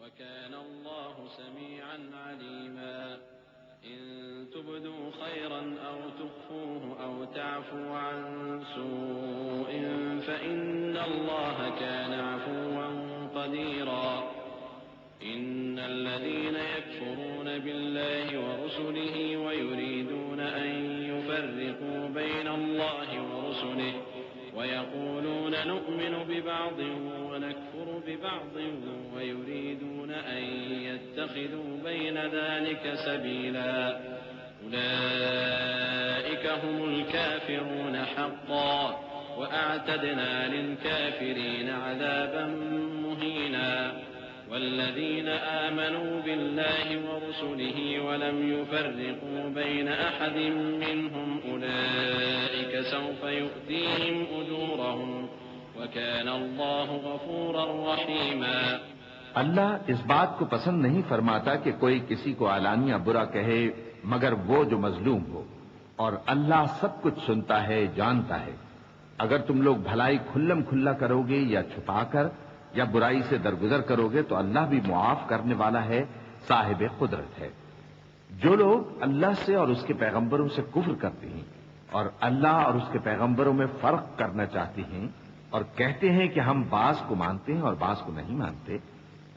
وكان الله سميعا عليما إن تبدوا خيرا أو تخفوه أو تعفوا عن سوء فإن الله كان عفوا قديرا إن الذين يكفرون بالله ورسله ويريدون أن يفرقوا بين الله ورسله ويقولون نؤمن ببعض ونكفر ببعض ويريدون أن يتخذوا بين ذلك سبيلا أولئك هم الكافرون حقا وأعتدنا للكافرين عذابا مهينا والذين آمنوا بالله ورسله ولم يفرقوا بين أحد منهم أولئك سوف يؤتيهم أجورهم وكان الله غفورا رحيما۔ اللہ اس بات کو پسند نہیں فرماتا کہ کوئی کسی کو علانیہ برا کہے مگر وہ جو مظلوم ہو، اور اللہ سب کچھ سنتا ہے، جانتا ہے۔ اگر تم لوگ بھلائی کھلم کھلا کرو گے یا چھپا کر یا برائی سے درگزر کرو گے تو اللہ بھی معاف کرنے والا ہے، صاحب قدرت ہے۔ جو لوگ اللہ سے اور اس کے پیغمبروں سے کفر کرتے ہیں اور اللہ اور اس کے پیغمبروں میں فرق کرنا چاہتے ہیں اور کہتے ہیں کہ ہم بعض کو مانتے ہیں اور بعض کو نہیں مانتے،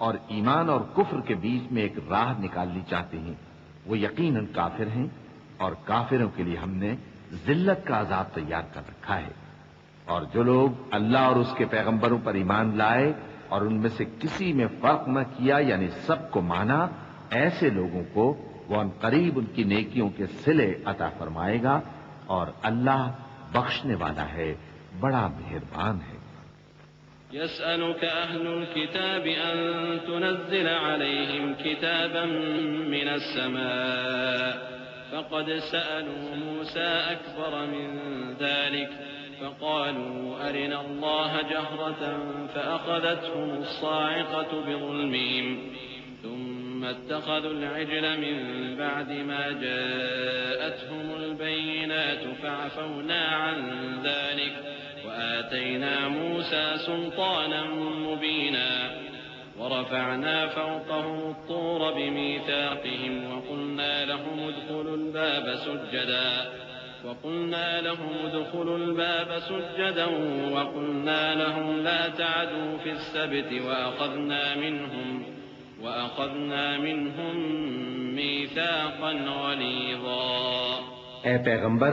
اور ایمان اور کفر کے بیچ میں ایک راہ نکالنی چاہتے ہیں، وہ یقیناً کافر ہیں، اور کافروں کے لیے ہم نے ذلت کا عذاب تیار کر رکھا ہے۔ اور جو لوگ اللہ اور اس کے پیغمبروں پر ایمان لائے اور ان میں سے کسی میں فرق نہ کیا، یعنی سب کو مانا، ایسے لوگوں کو وہ ان قریب ان کی نیکیوں کے صلے عطا فرمائے گا، اور اللہ بخشنے والا ہے، بڑا مہربان ہے۔ يسألك أهل الكتاب أن تنزل عليهم كتابا من السماء فقد سألوا موسى أكبر من ذلك فقالوا أرنا الله جهرة فأخذتهم الصاعقة بظلمهم ثم اتخذوا العجل من بعد ما جاءتهم البينات فعفونا عن ذلك وآتينا موسى سلطانا مبينا ورفعنا فوقهم الطور بميثاقهم وقلنا لهم ادخلوا الباب سجدا وقلنا لهم لا تعدوا في السبت وأخذنا منهم ميثاقا غليظا۔ اے پیغمبر،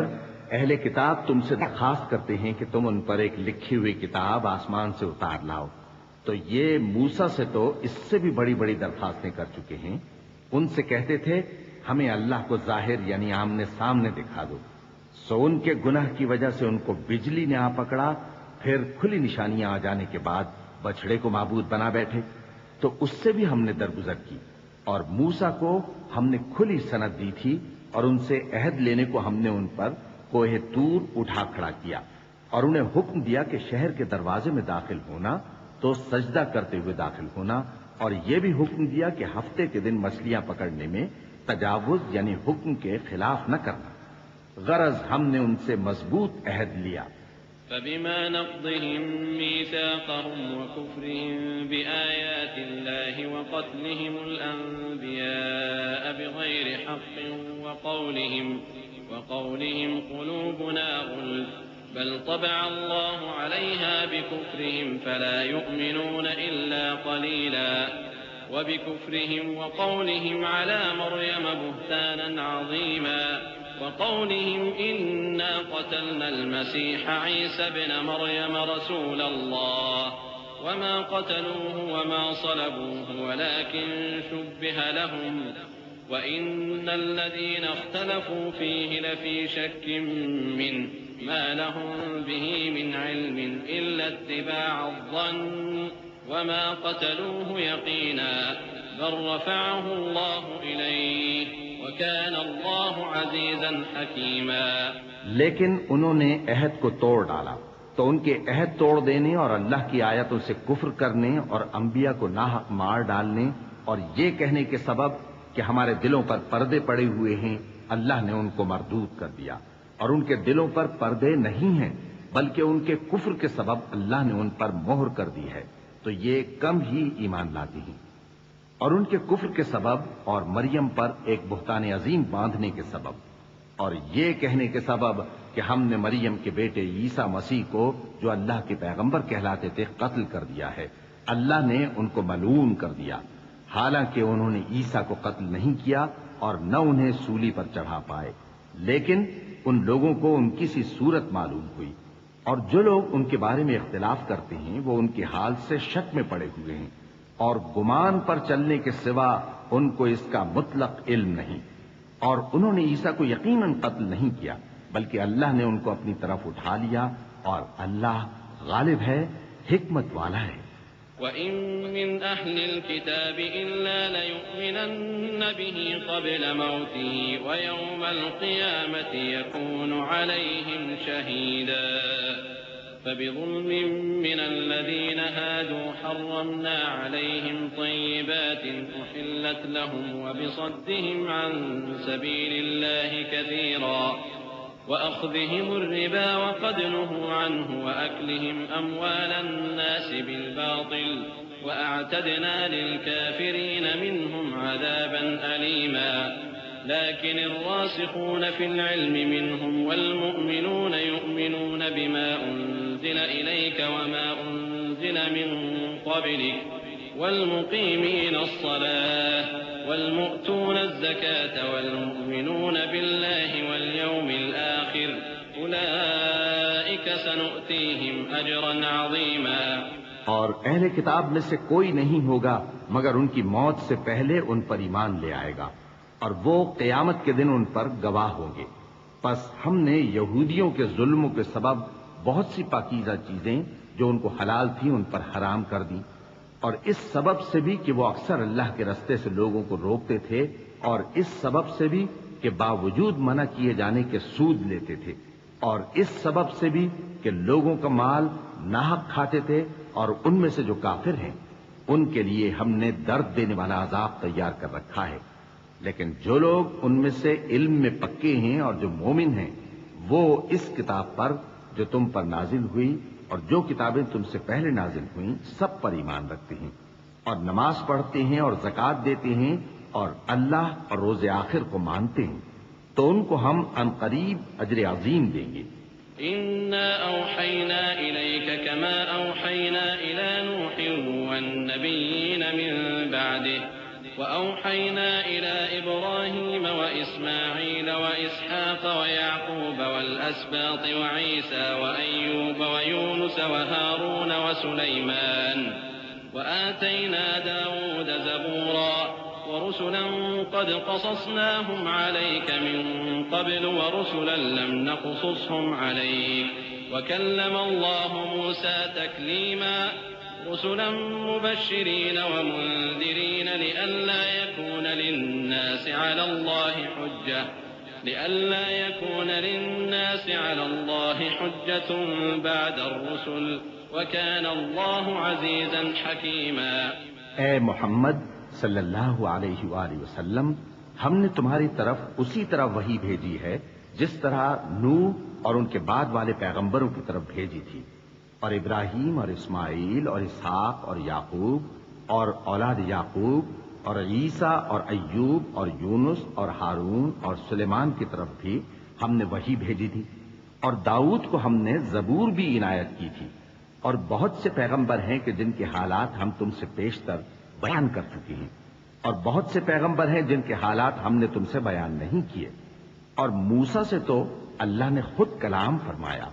اہل کتاب تم سے درخواست کرتے ہیں کہ تم ان پر ایک لکھی ہوئی کتاب آسمان سے اتار لاؤ، تو یہ موسیٰ سے تو اس سے بھی بڑی بڑی درخواستیں کر چکے ہیں۔ ان سے کہتے تھے ہمیں اللہ کو ظاہر یعنی آمنے سامنے دکھا دو، سو ان کے گناہ کی وجہ سے ان کو بجلی نے آ پکڑا، پھر کھلی نشانیاں آ جانے کے بعد بچڑے کو معبود بنا بیٹھے، تو اس سے بھی ہم نے درگزر کی۔ اور موسیٰ کو ہم نے کھلی سند دی تھی، اور ان سے عہد لینے کو ہم نے ان پر کوہ طور اٹھا کھڑا کیا، اور انہیں حکم دیا کہ شہر کے دروازے میں داخل ہونا تو سجدہ کرتے ہوئے داخل ہونا، اور یہ بھی حکم دیا کہ ہفتے کے دن مچھلیاں پکڑنے میں تجاوز یعنی حکم کے خلاف نہ کرنا، غرض ہم نے ان سے مضبوط عہد لیا۔ فبما نقضهم ميثاقهم وكفرهم بآيات الله وقتلهم الأنبياء بغير حق وقولهم قلوبنا غلف بل طبع الله عليها بكفرهم فلا يؤمنون إلا قليلا وبكفرهم وقولهم على مريم بهتانا عظيما وقولهم إنا قتلنا المسيح عيسى ابن مريم رسول الله وما قتلوه وما صلبوه ولكن شبه لهم وإن الذين اختلفوا فيه لفي شك منه ما لهم به من علم إلا اتباع الظن وما قتلوه يقينا بل رفعه الله إليه وكان الله عزيزا حكيما۔ لیکن انہوں نے عہد کو توڑ ڈالا، تو ان کے عہد توڑ دینے اور اللہ کی آیتوں سے کفر کرنے اور انبیاء کو ناحق مار ڈالنے اور یہ کہنے کے سبب کہ ہمارے دلوں پر پردے پڑے ہوئے ہیں، اللہ نے ان کو مردود کر دیا، اور ان کے دلوں پر پردے نہیں ہیں بلکہ ان کے کفر کے سبب اللہ نے ان پر مہر کر دی ہے، تو یہ کم ہی ایمان لاتے ہیں۔ اور ان کے کفر کے سبب اور مریم پر ایک بہتان عظیم باندھنے کے سبب، اور یہ کہنے کے سبب کہ ہم نے مریم کے بیٹے عیسیٰ مسیح کو جو اللہ کے پیغمبر کہلاتے تھے قتل کر دیا ہے، اللہ نے ان کو ملعون کر دیا، حالانکہ انہوں نے عیسیٰ کو قتل نہیں کیا اور نہ انہیں سولی پر چڑھا پائے، لیکن ان لوگوں کو ان کی سی صورت معلوم ہوئی، اور جو لوگ ان کے بارے میں اختلاف کرتے ہیں وہ ان کے حال سے شک میں پڑے ہوئے ہیں، اور گمان پر چلنے کے سوا ان کو اس کا مطلق علم نہیں، اور انہوں نے عیسیٰ کو یقیناً قتل نہیں کیا بلکہ اللہ نے ان کو اپنی طرف اٹھا لیا، اور اللہ غالب ہے، حکمت والا ہے۔ وَإِن مِّنْ أَهْلِ الْكِتَابِ إِلَّا لَيُؤْمِنَنَّ بِهِ قَبْلَ مَوْتِهِ وَيَوْمَ الْقِيَامَةِ يَكُونُ عَلَيْهِمْ شَهِيدًا فَبِظُلْمٍ مِّنَ الَّذِينَ هَادُوا حَرَّمْنَا عَلَيْهِمْ طَيِّبَاتٍ أُحِلَّتْ لَهُمْ وَبِصَدِّهِمْ عَن سَبِيلِ اللَّهِ كَثِيرًا وَأَخْذِهِمُ الرِّبَا وَقَدْ نُهُوا عَنْهُ وَأَكْلِهِمْ أَمْوَالَ النَّاسِ بِالْبَاطِلِ وَأَعْتَدْنَا لِلْكَافِرِينَ مِنْهُمْ عَذَابًا أَلِيمًا لكن الراسخون في العلم منهم والمؤمنون يؤمنون بما أنزل إليك وما أنزل من قبلك والمقيمين الصلاة والمؤتون الزكاة والمؤمنون بالله واليوم الآخر أولئك سنؤتيهم أجرا عظيما۔ اور اہل کتاب میں سے کوئی نہیں ہوگا مگر ان کی موت سے پہلے ان پر ایمان لے آئے گا، اور وہ قیامت کے دن ان پر گواہ ہوں گے۔ پس ہم نے یہودیوں کے ظلموں کے سبب بہت سی پاکیزہ چیزیں جو ان کو حلال تھیں ان پر حرام کر دی، اور اس سبب سے بھی کہ وہ اکثر اللہ کے رستے سے لوگوں کو روکتے تھے، اور اس سبب سے بھی کہ باوجود منع کیے جانے کے سود لیتے تھے، اور اس سبب سے بھی کہ لوگوں کا مال ناحق کھاتے تھے، اور ان میں سے جو کافر ہیں ان کے لیے ہم نے درد دینے والا عذاب تیار کر رکھا ہے۔ لیکن جو لوگ ان میں سے علم میں پکے ہیں اور جو مومن ہیں وہ اس کتاب پر جو تم پر نازل ہوئی اور جو کتابیں تم سے پہلے نازل ہوئیں سب پر ایمان رکھتے ہیں، اور نماز پڑھتے ہیں اور زکوٰۃ دیتے ہیں اور اللہ اور روز آخر کو مانتے ہیں، تو ان کو ہم عنقریب اجر عظیم دیں گے۔ إِنَّا أَوْحَيْنَا إِلَيْكَ كَمَا أَوْحَيْنَا إِلَى نُوحٍ وَالنَّبِيِّينَ مِن بَعْدِهِ وَأَوْحَيْنَا إِلَى إِبْرَاهِيمَ وَإِسْمَاعِيلَ وَإِسْحَاقَ وَيَعْقُوبَ وَالْأَسْبَاطِ وَعِيسَى وَأَيُّوبَ وَيُونُسَ وَهَارُونَ وَسُلَيْمَانَ وَآتَيْنَا دَاوُودَ زَبُورًا وَرُسُلًا قَدْ قَصَصْنَاهُمْ عَلَيْكَ مِن قَبْلُ وَرُسُلًا لَّمْ نَقْصُصْهُمْ عَلَيْكَ وَكَلَّمَ اللَّهُ مُوسَىٰ تَكْلِيمًا رُسُلًا مُبَشِّرِينَ وَمُنذِرِينَ لِئَلَّا يَكُونَ لِلنَّاسِ عَلَى اللَّهِ حُجَّةٌ بَعْدَ الرُّسُلِ وَكَانَ اللَّهُ عَزِيزًا حَكِيمًا۔ اے محمد صلی اللہ علیہ وآلہ وسلم، ہم نے تمہاری طرف اسی طرح وحی بھیجی ہے جس طرح نوح اور ان کے بعد والے پیغمبروں کی طرف بھیجی تھی، اور ابراہیم اور اسماعیل اور اسحاق اور یعقوب اور اولاد یعقوب اور عیسیٰ اور ایوب اور یونس اور ہارون اور سلیمان کی طرف بھی ہم نے وحی بھیجی تھی، اور داؤد کو ہم نے زبور بھی عنایت کی تھی، اور بہت سے پیغمبر ہیں کہ جن کے حالات ہم تم سے پیشتر بیان کر چکے ہیں، اور بہت سے پیغمبر ہیں جن کے حالات ہم نے تم سے بیان نہیں کیے، اور موسیٰ سے تو اللہ نے خود کلام فرمایا۔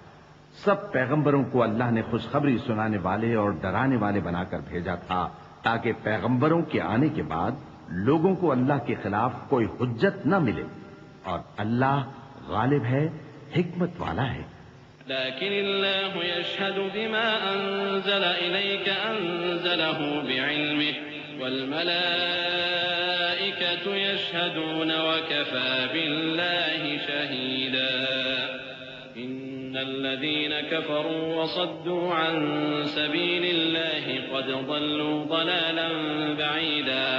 سب پیغمبروں کو اللہ نے خوشخبری سنانے والے اور ڈرانے والے بنا کر بھیجا تھا تاکہ پیغمبروں کے آنے کے بعد لوگوں کو اللہ کے خلاف کوئی حجت نہ ملے، اور اللہ غالب ہے، حکمت والا ہے۔ لكن الله يشهد بما أنزل إليك أنزله بعلمه والملائكة يشهدون وكفى بالله شهيدا إن الذين كفروا وصدوا عن سبيل الله قد ضلوا ضلالا بعيدا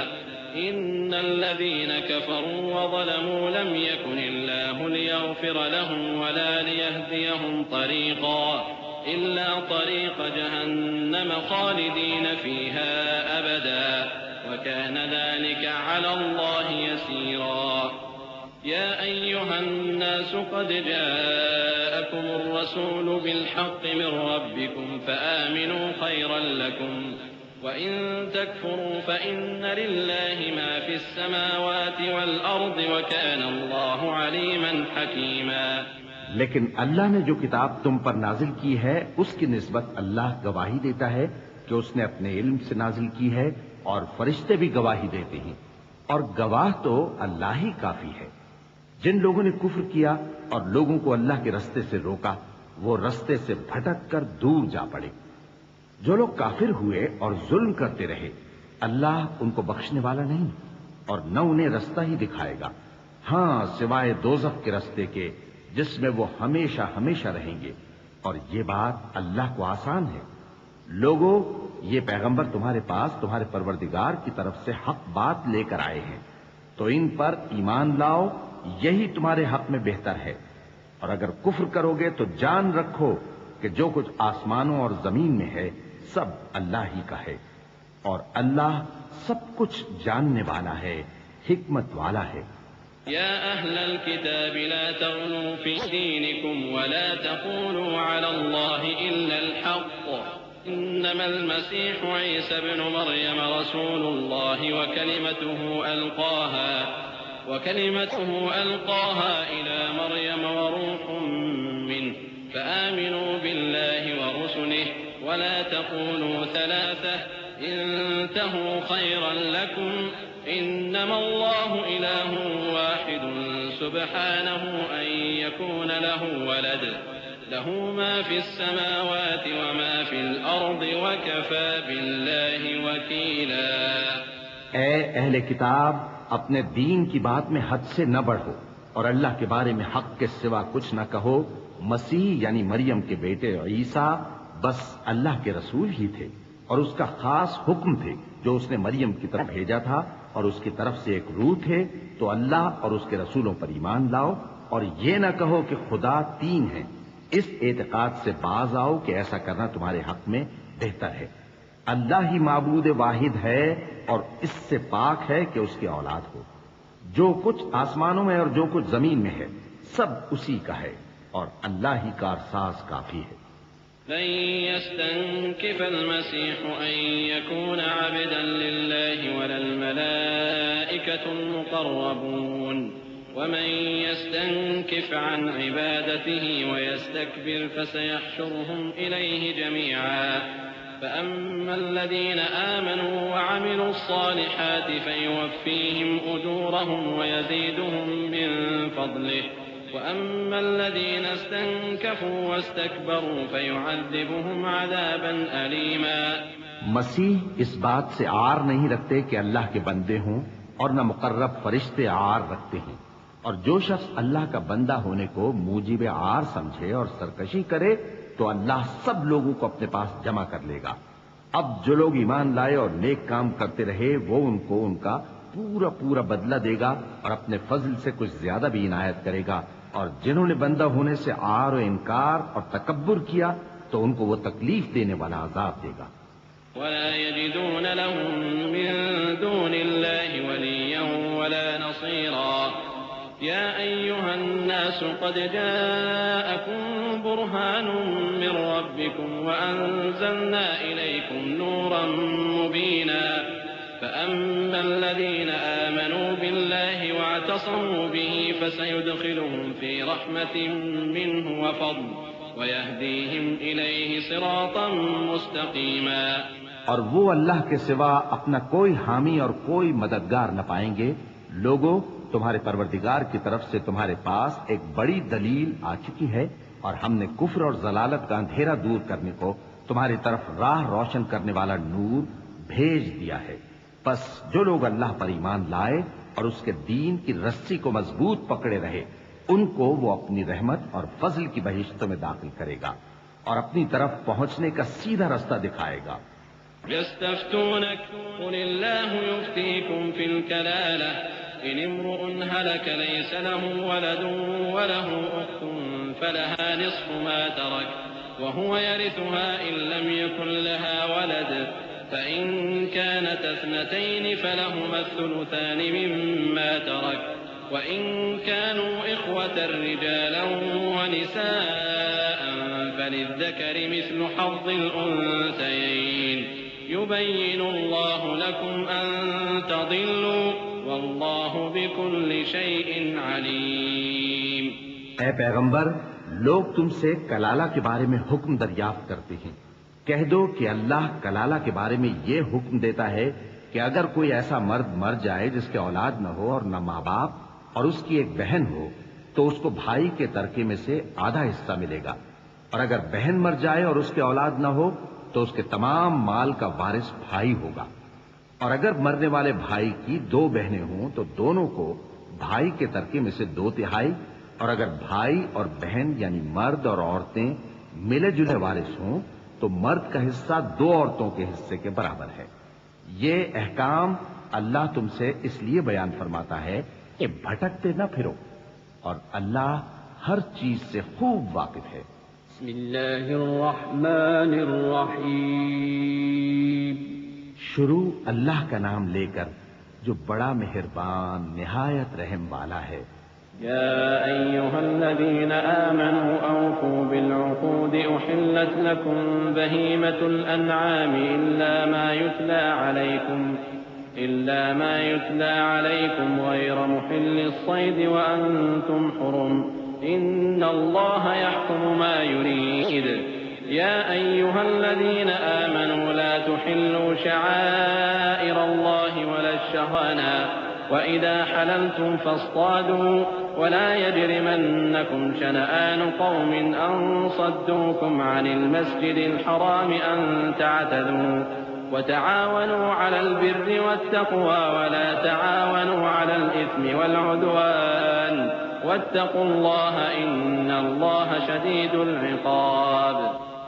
إن الذين كفروا وظلموا لم يكن الله ليغفر لهم ولا ليهديهم طريقا إلا طريق جهنم خالدين فيها أبدا وكان ذلك على الله يسيرا يا أيها الناس قد جاءكم الرسول بالحق من ربكم فآمنوا خيرا لكم وإن تكفروا فإن لله ما في السماوات والأرض وكان الله عليما حكيما. لیکن اللہ نے جو کتاب تم پر نازل کی ہے اس کی نسبت اللہ گواہی دیتا ہے کہ اس نے اپنے علم سے نازل کی ہے اور فرشتے بھی گواہی دیتے ہیں اور گواہ تو اللہ ہی کافی ہے. جن لوگوں نے کفر کیا اور لوگوں کو اللہ کے رستے سے روکا وہ رستے سے بھٹک کر دور جا پڑے. جو لوگ کافر ہوئے اور ظلم کرتے رہے اللہ ان کو بخشنے والا نہیں اور نہ انہیں رستہ ہی دکھائے گا، ہاں سوائے دوزخ کے رستے کے جس میں وہ ہمیشہ ہمیشہ رہیں گے، اور یہ بات اللہ کو آسان ہے. لوگوں، یہ پیغمبر تمہارے پاس تمہارے پروردگار کی طرف سے حق بات لے کر آئے ہیں تو ان پر ایمان لاؤ، یہی تمہارے حق میں بہتر ہے. اور اگر کفر کرو گے تو جان رکھو کہ جو کچھ آسمانوں اور زمین میں ہے سب اللہ ہی کا ہے اور اللہ سب کچھ جاننے والا ہے، حکمت والا ہے. يا أهل الكتاب لا تغلوا في دينكم ولا تقولوا على الله إلا الحق إنما المسيح عيسى ابن مريم رسول الله وكلمته ألقاها إلى مريم وروح منه فآمنوا بالله ورسله ولا تقولوا ثلاثة انتهوا خيرا لكم إنما الله إله واحد سبحانه أن يكون له ولد له ما في السماوات وما في الأرض وكفى بالله وكيلا. اے اہل کتاب، اپنے دین کی بات میں حد سے نہ بڑھو اور اللہ کے بارے میں حق کے سوا کچھ نہ کہو. مسیح یعنی مریم کے بیٹے عیسیٰ بس اللہ کے رسول ہی تھے اور اس کا خاص حکم تھے جو اس نے مریم کی طرف بھیجا تھا اور اس کی طرف سے ایک روح تھے. تو اللہ اور اس کے رسولوں پر ایمان لاؤ اور یہ نہ کہو کہ خدا تین ہے. اس اعتقاد سے باز آؤ کہ ایسا کرنا تمہارے حق میں بہتر ہے. اللہ ہی معبود واحد ہے اور اس سے پاک ہے کہ اس کی اولاد ہو. جو کچھ آسمانوں میں اور جو کچھ زمین میں ہے سب اسی کا ہے اور اللہ ہی کارساز کافی ہے. لن يستنكف المسيح أن يكون عبدا لله ولا الملائكة المقربون ومن يستنكف عن عبادته ويستكبر فسيحشرهم إليه جميعا فأما الذين آمنوا وعملوا الصالحات فيوفيهم أجورهم ويزيدهم من فضله وأما الذين استنكفوا واستكبروا فيعذبهم عذابا أليما. مسیح اس بات سے عار نہیں رکھتے کہ اللہ کے بندے ہوں اور نہ مقرب فرشتے عار رکھتے ہیں، اور جو شخص اللہ کا بندہ ہونے کو موجب عار سمجھے اور سرکشی کرے تو اللہ سب لوگوں کو اپنے پاس جمع کر لے گا. اب جو لوگ ایمان لائے اور نیک کام کرتے رہے وہ ان کو ان کا پورا پورا بدلہ دے گا اور اپنے فضل سے کچھ زیادہ بھی عنایت کرے گا. اور جنہوں نے بندہ ہونے سے عار و انکار اور تکبر کیا تو ان کو وہ تکلیف دینے والا عذاب دے گا. ولا يجدون لهم من دون الله وليا ولا نصيرا. يا أيها الناس قد جاءكم برهان من ربكم وأنزلنا إليكم نورا مبينا فأما الذين آمنوا بالله واعتصموا به فسيدخلهم في رحمة منه وفضل ويهديهم إليه صراطا مستقيما. اور وہ اللہ کے سوا اپنا کوئی حامی اور کوئی مددگار نہ پائیں گے. لوگوں، تمہارے پروردگار کی طرف سے تمہارے پاس ایک بڑی دلیل آ چکی ہے اور ہم نے کفر اور ضلالت کا اندھیرا دور کرنے کو تمہاری طرف راہ روشن کرنے والا نور بھیج دیا ہے. پس جو لوگ اللہ پر ایمان لائے اور اس کے دین کی رسی کو مضبوط پکڑے رہے ان کو وہ اپنی رحمت اور فضل کی بہشتوں میں داخل کرے گا اور اپنی طرف پہنچنے کا سیدھا رستہ دکھائے گا. يستفتونك قل الله يفتيكم في الكلالة إن امرؤ هلك ليس له ولد وله أخت فلها نصف ما ترك وهو يرثها إن لم يكن لها ولد فإن كانت اثنتين فلهما الثلثان مما ترك وإن كانوا إخوة رجالا ونساء فللذكر مثل حظ الأنثيين يبين الله لكم أن تضلوا والله بكل شيء عليم۔ اے پیغمبر، لوگ تم سے کلالہ کے بارے میں حکم دریافت کرتے ہیں، کہہ دو کہ اللہ کلالہ کے بارے میں یہ حکم دیتا ہے کہ اگر کوئی ایسا مرد مر جائے جس کے اولاد نہ ہو اور نہ ماں باپ اور اس کی ایک بہن ہو تو اس کو بھائی کے ترکے میں سے آدھا حصہ ملے گا، اور اگر بہن مر جائے اور اس کے اولاد نہ ہو تو اس کے تمام مال کا وارث بھائی ہوگا، اور اگر مرنے والے بھائی کی دو بہنیں ہوں تو دونوں کو بھائی کے ترکے میں سے 2/3، اور اگر بھائی اور بہن یعنی مرد اور عورتیں ملے جلے وارث ہوں تو مرد کا حصہ 2 عورتوں کے حصے کے برابر ہے۔ یہ احکام اللہ تم سے اس لیے بیان فرماتا ہے کہ بھٹکتے نہ پھرو، اور اللہ ہر چیز سے خوب واقف ہے۔ بسم اللہ الرحمن الرحیم۔ شروع اللہ کا نام لے کر جو بڑا مہربان نہایت رحم والا ہے۔ يا أيها الذين آمنوا أوفوا بالعقود أحلت لكم بهيمة الأنعام إلا ما يتلى عليكم غير محل الصيد وأنتم حرم إن الله يحكم ما يريد يا أيها الذين آمنوا لا تحلوا شعائر الله ولا الشهوانى وإذا حللتم فاصطادوا ولا يجرمنكم شنآن قوم أن صدوكم عن المسجد الحرام أن تعتدوا وتعاونوا على البر والتقوى ولا تعاونوا على الإثم والعدوان واتقوا الله إن الله شديد العقاب۔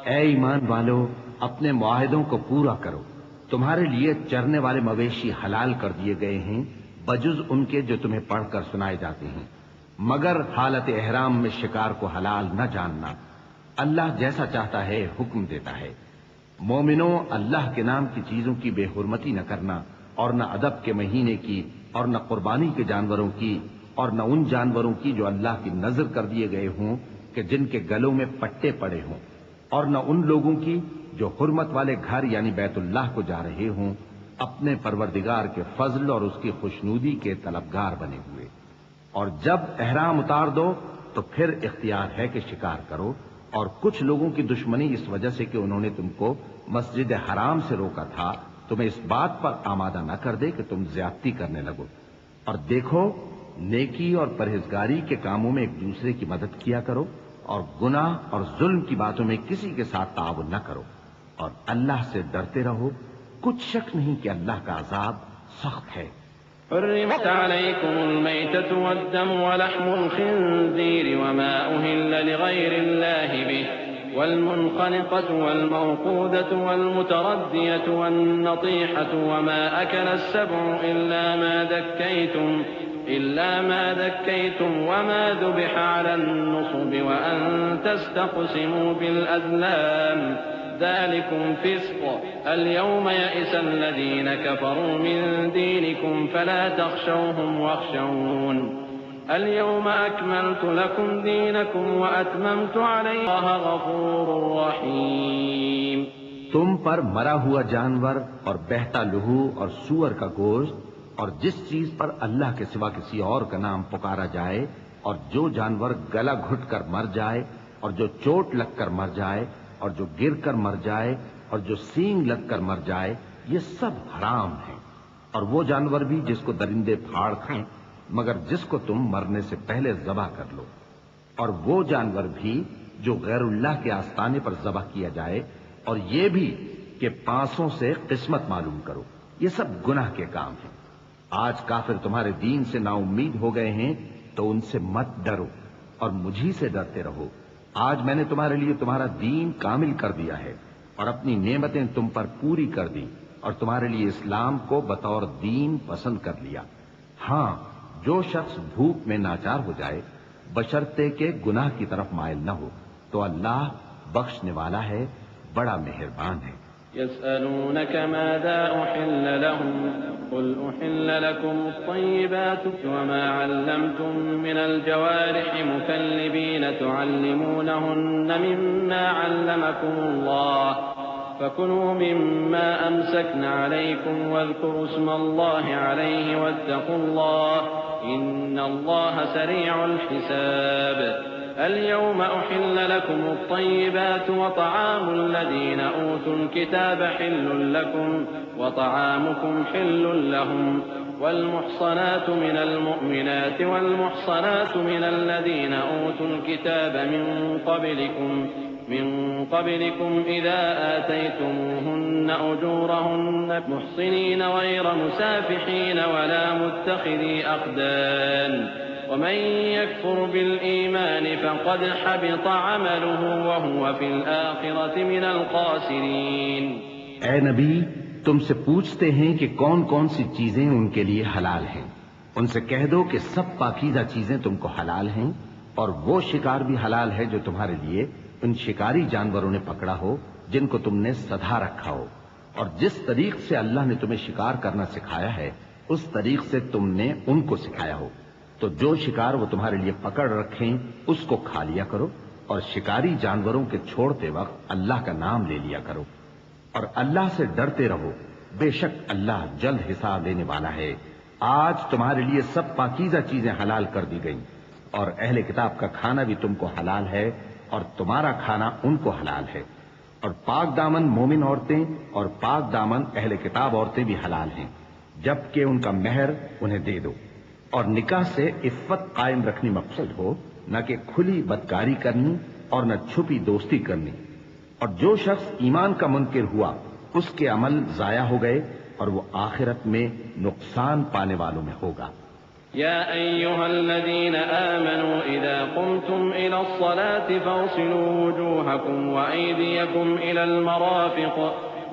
اے ایمان والو، اپنے معاہدوں کو پورا کرو۔ تمہارے لیے چرنے والے مویشی حلال کر دیے گئے ہیں بجز ان کے جو تمہیں پڑھ کر سنائے جاتے ہیں، مگر حالت احرام میں شکار کو حلال نہ جاننا۔ اللہ جیسا چاہتا ہے حکم دیتا ہے۔ مومنوں، اللہ کے نام کی چیزوں کی بے حرمتی نہ کرنا، اور نہ ادب کے مہینے کی، اور نہ قربانی کے جانوروں کی، اور نہ ان جانوروں کی جو اللہ کی نذر کر دیے گئے ہوں کہ جن کے گلوں میں پٹے پڑے ہوں، اور نہ ان لوگوں کی جو حرمت والے گھر یعنی بیت اللہ کو جا رہے ہوں اپنے پروردگار کے فضل اور اس کی خوشنودی کے طلبگار بنے ہوئے۔ اور جب احرام اتار دو تو پھر اختیار ہے کہ شکار کرو، اور کچھ لوگوں کی دشمنی اس وجہ سے کہ انہوں نے تم کو مسجد حرام سے روکا تھا تمہیں اس بات پر آمادہ نہ کر دے کہ تم زیادتی کرنے لگو۔ اور دیکھو، نیکی اور پرہیزگاری کے کاموں میں ایک دوسرے کی مدد کیا کرو، اور گناہ اور ظلم کی باتوں میں کسی کے ساتھ تعاون نہ کرو، اور اللہ سے ڈرتے رہو۔ کچھ شک نہیں کہ اللہ کا عذاب سخت ہے۔ حرمت عليكم الميتة والدم ولحم الخنزير وما أهل لغير الله به والمنخنقة والموقوذة والمتردية والنطيحة وما أكل السبع إلا ما ذكيتم وما ذبح على النصب وأن تستقسموا بالأزلام ذلكم فسق اليوم يئس الذين كفروا من دينكم فلا تخشوهم واخشون اليوم أكملت لكم دينكم وأتممت عليكم الله غفور رحيم۔ تم پر مرا ہوا جانور اور بہتا لہو اور سور کا گوشت اور جس چیز پر اللہ کے سوا کسی اور کا نام پکارا جائے، اور جو جانور گلا گھٹ کر مر جائے، اور جو چوٹ لگ کر مر جائے، اور جو گر کر مر جائے، اور جو سینگ لگ کر مر جائے، یہ سب حرام ہیں۔ اور وہ جانور بھی جس کو درندے پھاڑ کھائیں مگر جس کو تم مرنے سے پہلے ذبح کر لو، اور وہ جانور بھی جو غیر اللہ کے آستانے پر ذبح کیا جائے، اور یہ بھی کہ پانسوں سے قسمت معلوم کرو۔ یہ سب گناہ کے کام ہیں۔ آج کافر تمہارے دین سے نا امید ہو گئے ہیں تو ان سے مت ڈرو اور مجھی سے ڈرتے رہو۔ آج میں نے تمہارے لیے تمہارا دین کامل کر دیا ہے اور اپنی نعمتیں تم پر پوری کر دی، اور تمہارے لیے اسلام کو بطور دین پسند کر لیا۔ ہاں، جو شخص بھوک میں ناچار ہو جائے بشرطے کہ گناہ کی طرف مائل نہ ہو تو اللہ بخشنے والا ہے، بڑا مہربان ہے۔ يسألونك ماذا أحل لهم قل أحل لكم الطيبات وما علمتم من الجوارح مكلبين تعلمونهن مما علمكم الله فكلوا مما أمسكن عليكم واذكروا اسم الله عليه واتقوا الله إن الله سريع الحساب اليوم أحل لكم الطيبات وطعام الذين أوتوا الكتاب حل لكم وطعامكم حل لهم والمحصنات من المؤمنات والمحصنات من الذين أوتوا الكتاب من قبلكم إذا آتيتموهن أجورهن محصنين غير مسافحين ولا متخذي أخدان ومن يكفر بالإيمان فقد حبط عمله وهو في الآخرة من الخاسرين. اے نبی، تم سے پوچھتے ہیں کہ کون کون سی چیزیں ان کے لیے حلال ہیں. ان سے کہہ دو کہ سب پاکیزہ چیزیں تم کو حلال ہیں، اور وہ شکار بھی حلال ہے جو تمہارے لیے ان شکاری جانوروں نے پکڑا ہو جن کو تم نے سدھا رکھا ہو، اور جس طریق سے اللہ نے تمہیں شکار کرنا سکھایا ہے اس طریق سے تم نے ان کو سکھایا ہو. تو جو شکار وہ تمہارے لیے پکڑ رکھیں اس کو کھا لیا کرو، اور شکاری جانوروں کے چھوڑتے وقت اللہ کا نام لے لیا کرو، اور اللہ سے ڈرتے رہو، بے شک اللہ جلد حساب لینے والا ہے. آج تمہارے لیے سب پاکیزہ چیزیں حلال کر دی گئیں، اور اہل کتاب کا کھانا بھی تم کو حلال ہے اور تمہارا کھانا ان کو حلال ہے. اور پاک دامن مومن عورتیں اور پاک دامن اہل کتاب عورتیں بھی حلال ہیں جبکہ ان کا مہر انہیں دے دو. اور نکاح سے عفت قائم رکھنی مقصد ہو، نہ کہ کھلی بدکاری کرنی اور نہ چھپی دوستی کرنی. اور جو شخص ایمان کا منکر ہوا اس کے عمل ضائع ہو گئے اور وہ آخرت میں نقصان پانے والوں میں ہوگا. يا أيها الذين آمنوا إذا قمتم إلى الصلاة فاغسلوا وجوهكم وأيديكم إلى المرافق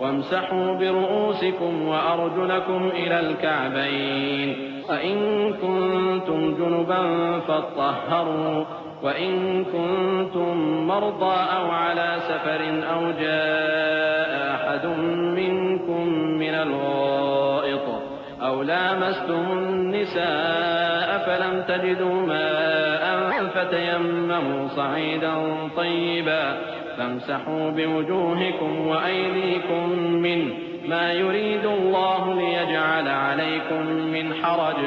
وامسحوا برؤوسكم وأرجلكم إلى الكعبين وإن كنتم جنبا فاطهروا وإن كنتم مرضى أو على سفر أو جاء أحد منكم من الغائط أو لامستم النساء فلم تجدوا ماء فتيمموا صعيدا طيبا فامسحوا بوجوهكم وأيديكم منه ما يريد الله ليجعل عليكم من حرج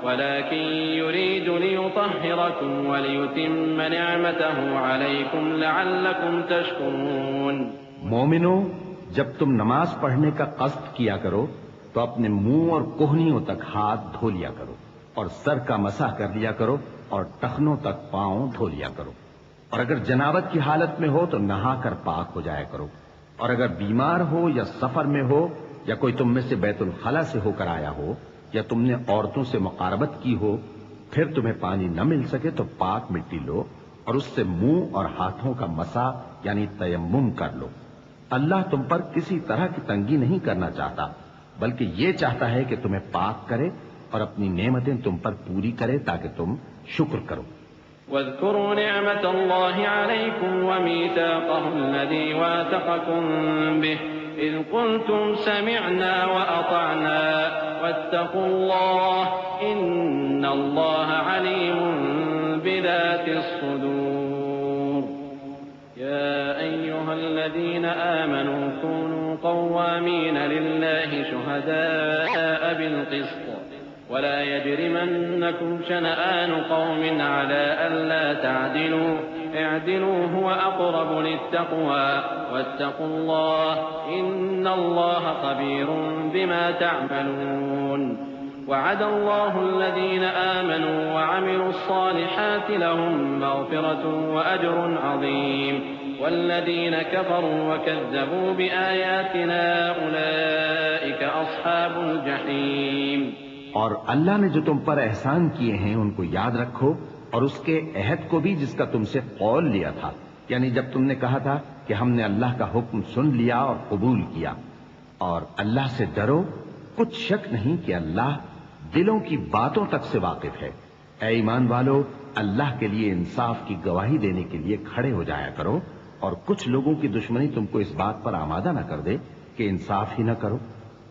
ولكن يريد ليطهركم وليتم نعمته عليكم لعلكم تشكرون. مومنو، جب تم نماز پڑھنے کا قصد کیا کرو تو اپنے منہ اور کوہنیوں تک ہاتھ دھو لیا کرو، اور سر کا مسح کر لیا کرو، اور ٹخنوں تک پاؤں دھو لیا کرو. اور اگر جنابت کی حالت میں ہو تو نہا کر پاک ہو جایا کرو. اور اگر بیمار ہو یا سفر میں ہو یا کوئی تم میں سے بیت الخلا سے ہو کر آیا ہو یا تم نے عورتوں سے مقاربت کی ہو، پھر تمہیں پانی نہ مل سکے تو پاک مٹی لو اور اس سے منہ اور ہاتھوں کا مسح یعنی تیمم کر لو. اللہ تم پر کسی طرح کی تنگی نہیں کرنا چاہتا، بلکہ یہ چاہتا ہے کہ تمہیں پاک کرے اور اپنی نعمتیں تم پر پوری کرے تاکہ تم شکر کرو. واذكروا نعمة الله عليكم وميثاقه الذي واثقكم به إذ قلتم سمعنا وأطعنا واتقوا الله إن الله عليم بذات الصدور. يا أيها الذين آمنوا كونوا قوامين لله شهداء بالقسط ولا يجرمنكم شنآن قوم على ألا تعدلوا اعدلوا هو أقرب للتقوى واتقوا الله إن الله خبير بما تعملون. وعد الله الذين آمنوا وعملوا الصالحات لهم مغفرة وأجر عظيم والذين كفروا وكذبوا بآياتنا أولئك أصحاب الجحيم. اور اللہ نے جو تم پر احسان کیے ہیں ان کو یاد رکھو، اور اس کے عہد کو بھی جس کا تم سے قول لیا تھا، یعنی جب تم نے کہا تھا کہ ہم نے اللہ کا حکم سن لیا اور قبول کیا. اور اللہ سے ڈرو، کچھ شک نہیں کہ اللہ دلوں کی باتوں تک سے واقف ہے. اے ایمان والو، اللہ کے لیے انصاف کی گواہی دینے کے لیے کھڑے ہو جایا کرو، اور کچھ لوگوں کی دشمنی تم کو اس بات پر آمادہ نہ کر دے کہ انصاف ہی نہ کرو؟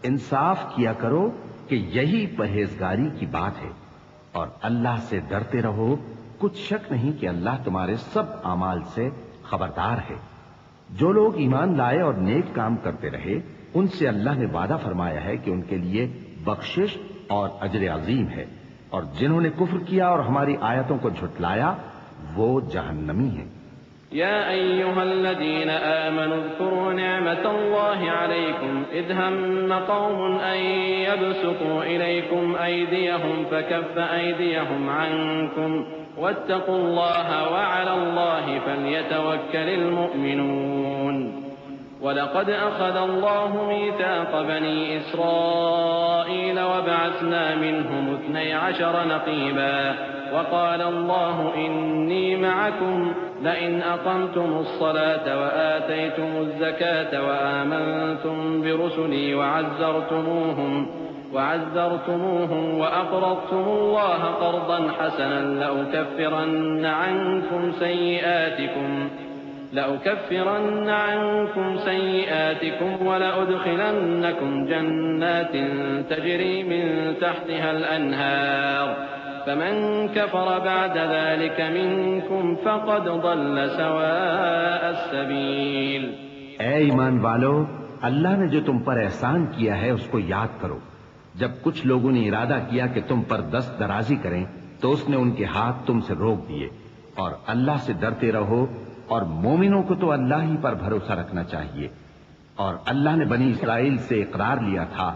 انصاف کیا کرو کہ یہی پرہیزگاری کی بات ہے، اور اللہ سے ڈرتے رہو، کچھ شک نہیں کہ اللہ تمہارے سب اعمال سے خبردار ہے۔ جو لوگ ایمان لائے اور نیک کام کرتے رہے، ان سے اللہ نے وعدہ فرمایا ہے کہ ان کے لیے بخشش اور اجر عظیم ہے، اور جنہوں نے کفر کیا اور ہماری آیتوں کو جھٹلایا وہ جہنمی ہیں۔ يا أيها الذين آمنوا اذكروا نعمة الله عليكم إذ هم قوم أن يبسطوا إليكم أيديهم فكف أيديهم عنكم واتقوا الله وعلى الله فليتوكل المؤمنون ولقد أخذ الله ميثاق بني إسرائيل وبعثنا منهم 12 نقيبا وقال الله إني معكم لئن أقمتم الصلاة وآتيتم الزكاة وآمنتم برسلي وعزرتموهم وأقرضتم الله قرضا حسنا لأكفرن عنكم سيئاتكم ولأدخلنكم جنات تجري من تحتها الأنهار فمن كفر بعد ذلك منكم فقد ضل سواء السبيل۔ اے ایمان والو، اللہ نے جو تم پر احسان کیا ہے اس کو یاد کرو۔ جب کچھ لوگوں نے ارادہ کیا کہ تم پر دست درازی کریں تو اس نے ان کے ہاتھ تم سے روک دیے، اور اللہ سے ڈرتے رہو، اور مومنوں کو تو اللہ ہی پر بھروسہ رکھنا چاہیے۔ اور اللہ نے بنی اسرائیل سے اقرار لیا تھا،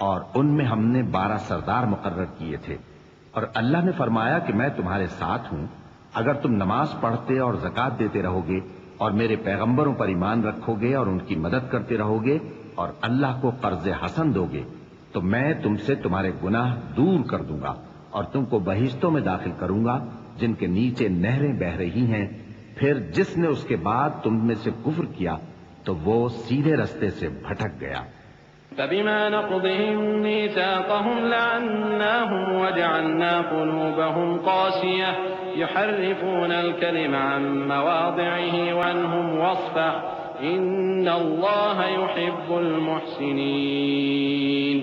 اور ان میں ہم نے 12 سردار مقرر کیے تھے، اور اللہ نے فرمایا کہ میں تمہارے ساتھ ہوں، اگر تم نماز پڑھتے اور زکوٰۃ دیتے رہو گے اور میرے پیغمبروں پر ایمان رکھو گے اور ان کی مدد کرتے رہو گے اور اللہ کو قرض حسن دو گے تو میں تم سے تمہارے گناہ دور کر دوں گا اور تم کو بہشتوں میں داخل کروں گا جن کے نیچے نہریں بہہ رہی ہیں۔ پھر جس نے اس کے بعد تم میں سے کفر کیا تو وہ سیدھے رستے سے بھٹک گیا۔ فبما نقضهم ميثاقهم لعناهم وجعلنا قلوبهم قاسية يحرفون الكلم عن مواضعه وعنهم واصفح إن الله يحب المحسنين۔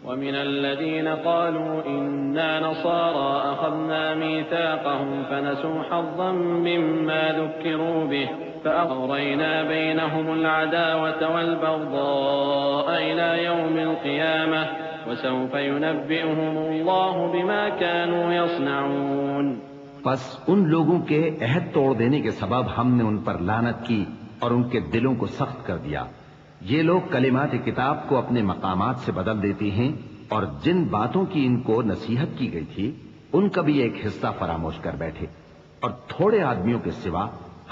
ومن الذين قالوا إنا نصارى أخذنا ميثاقهم فنسوا حظا مما ذكروا به فأغرينا بينهم العداوة والبغضاء إلى يوم القيامة وسوف ينبئهم الله بما كانوا يصنعون۔ پس ان لوگوں کے عہد توڑ دینے کے سبب ہم نے ان پر لعنت کی اور ان کے دلوں کو سخت کر دیا۔ یہ لوگ کلمات کتاب کو اپنے مقامات سے بدل دیتے ہیں، اور جن باتوں کی ان کو نصیحت کی گئی تھی ان کا بھی ایک حصہ فراموش کر بیٹھے، اور تھوڑے آدمیوں کے سوا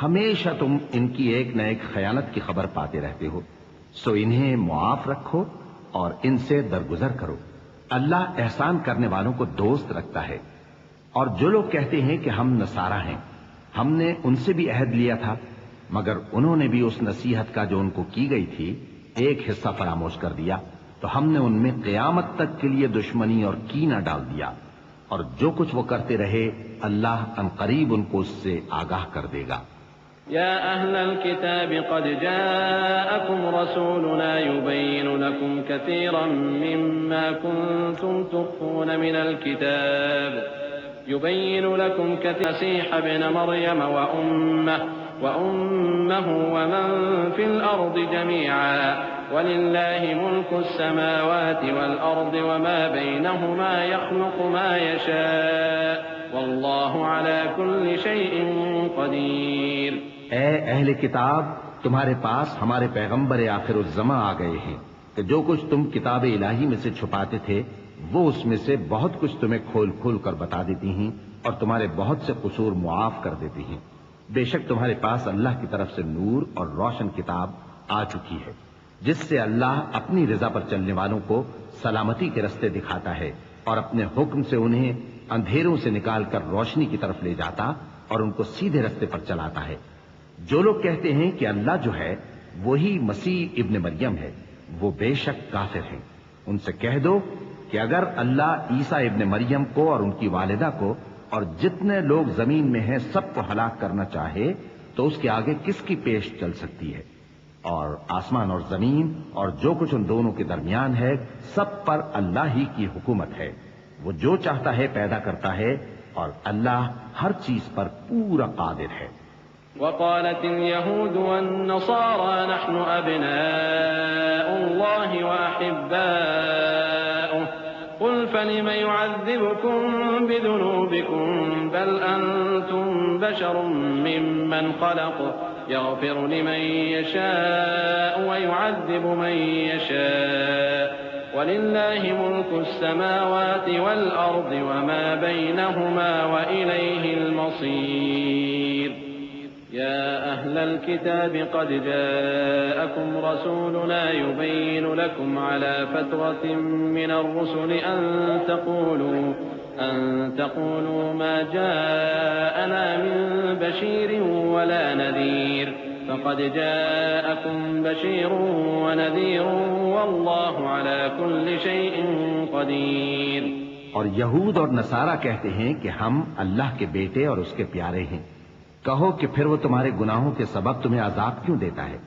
ہمیشہ تم ان کی ایک نہ ایک خیانت کی خبر پاتے رہتے ہو، سو انہیں معاف رکھو اور ان سے درگزر کرو۔ اللہ احسان کرنے والوں کو دوست رکھتا ہے۔ اور جو لوگ کہتے ہیں کہ ہم نصارہ ہیں، ہم نے ان سے بھی عہد لیا تھا، مگر انہوں نے بھی اس نصیحت کا جو ان کو کی گئی تھی ایک حصہ فراموش کر دیا، تو ہم نے ان میں قیامت تک کے لیے دشمنی اور کینہ ڈال دیا، اور جو کچھ وہ کرتے رہے اللہ ان قریب ان کو اس سے آگاہ کر دے گا۔ يا أهل الكتاب قد جاءكم رسولنا يبين لكم كثيرا مما كنتم تخفون من الكتاب يبين لكم كثيرا المسيح ابن مريم وأمه ومن في الأرض جميعا ولله ملك السماوات والأرض وما بينهما يخلق ما يشاء والله على كل شيء قدير۔ اے اہل کتاب، تمہارے پاس ہمارے پیغمبر آخر الزماں آ گئے ہیں کہ جو کچھ تم کتاب الہی میں سے چھپاتے تھے وہ اس میں سے بہت کچھ تمہیں کھول کھول کر بتا دیتی ہیں اور تمہارے بہت سے قصور معاف کر دیتی ہیں۔ بے شک تمہارے پاس اللہ کی طرف سے نور اور روشن کتاب آ چکی ہے جس سے اللہ اپنی رضا پر چلنے والوں کو سلامتی کے رستے دکھاتا ہے اور اپنے حکم سے انہیں اندھیروں سے نکال کر روشنی کی طرف لے جاتا اور ان کو سیدھے رستے پر چلاتا ہے۔ جو لوگ کہتے ہیں کہ اللہ جو ہے وہی مسیح ابن مریم ہے وہ بے شک کافر ہیں۔ ان سے کہہ دو کہ اگر اللہ عیسیٰ ابن مریم کو اور ان کی والدہ کو اور جتنے لوگ زمین میں ہیں سب کو ہلاک کرنا چاہے تو اس کے آگے کس کی پیش چل سکتی ہے؟ اور آسمان اور زمین اور جو کچھ ان دونوں کے درمیان ہے سب پر اللہ ہی کی حکومت ہے. وہ جو چاہتا ہے پیدا کرتا ہے اور اللہ ہر چیز پر پورا قادر ہے. وقالت اليهود والنصارى نحن أبناء الله وأحباؤه قل فلم يعذبكم بذنوبكم بل أنتم بشر ممن خلق يغفر لمن يشاء ويعذب من يشاء ولله ملك السماوات والأرض وما بينهما وإليه المصير. يا أهل الكتاب قد جاءكم رسولنا يبين لكم على فترة من الرسل أن تقولوا ما جاءنا من بشير ولا نذير فقد جاءكم بشير ونذير والله على كل شيء قدير. اور یہود اور نصارہ کہتے ہیں کہ ہم اللہ کے بیٹے اور اس کے پیارے ہیں. کہو کہ پھر وہ تمہارے گناہوں کے سبب تمہیں عذاب کیوں دیتا ہے؟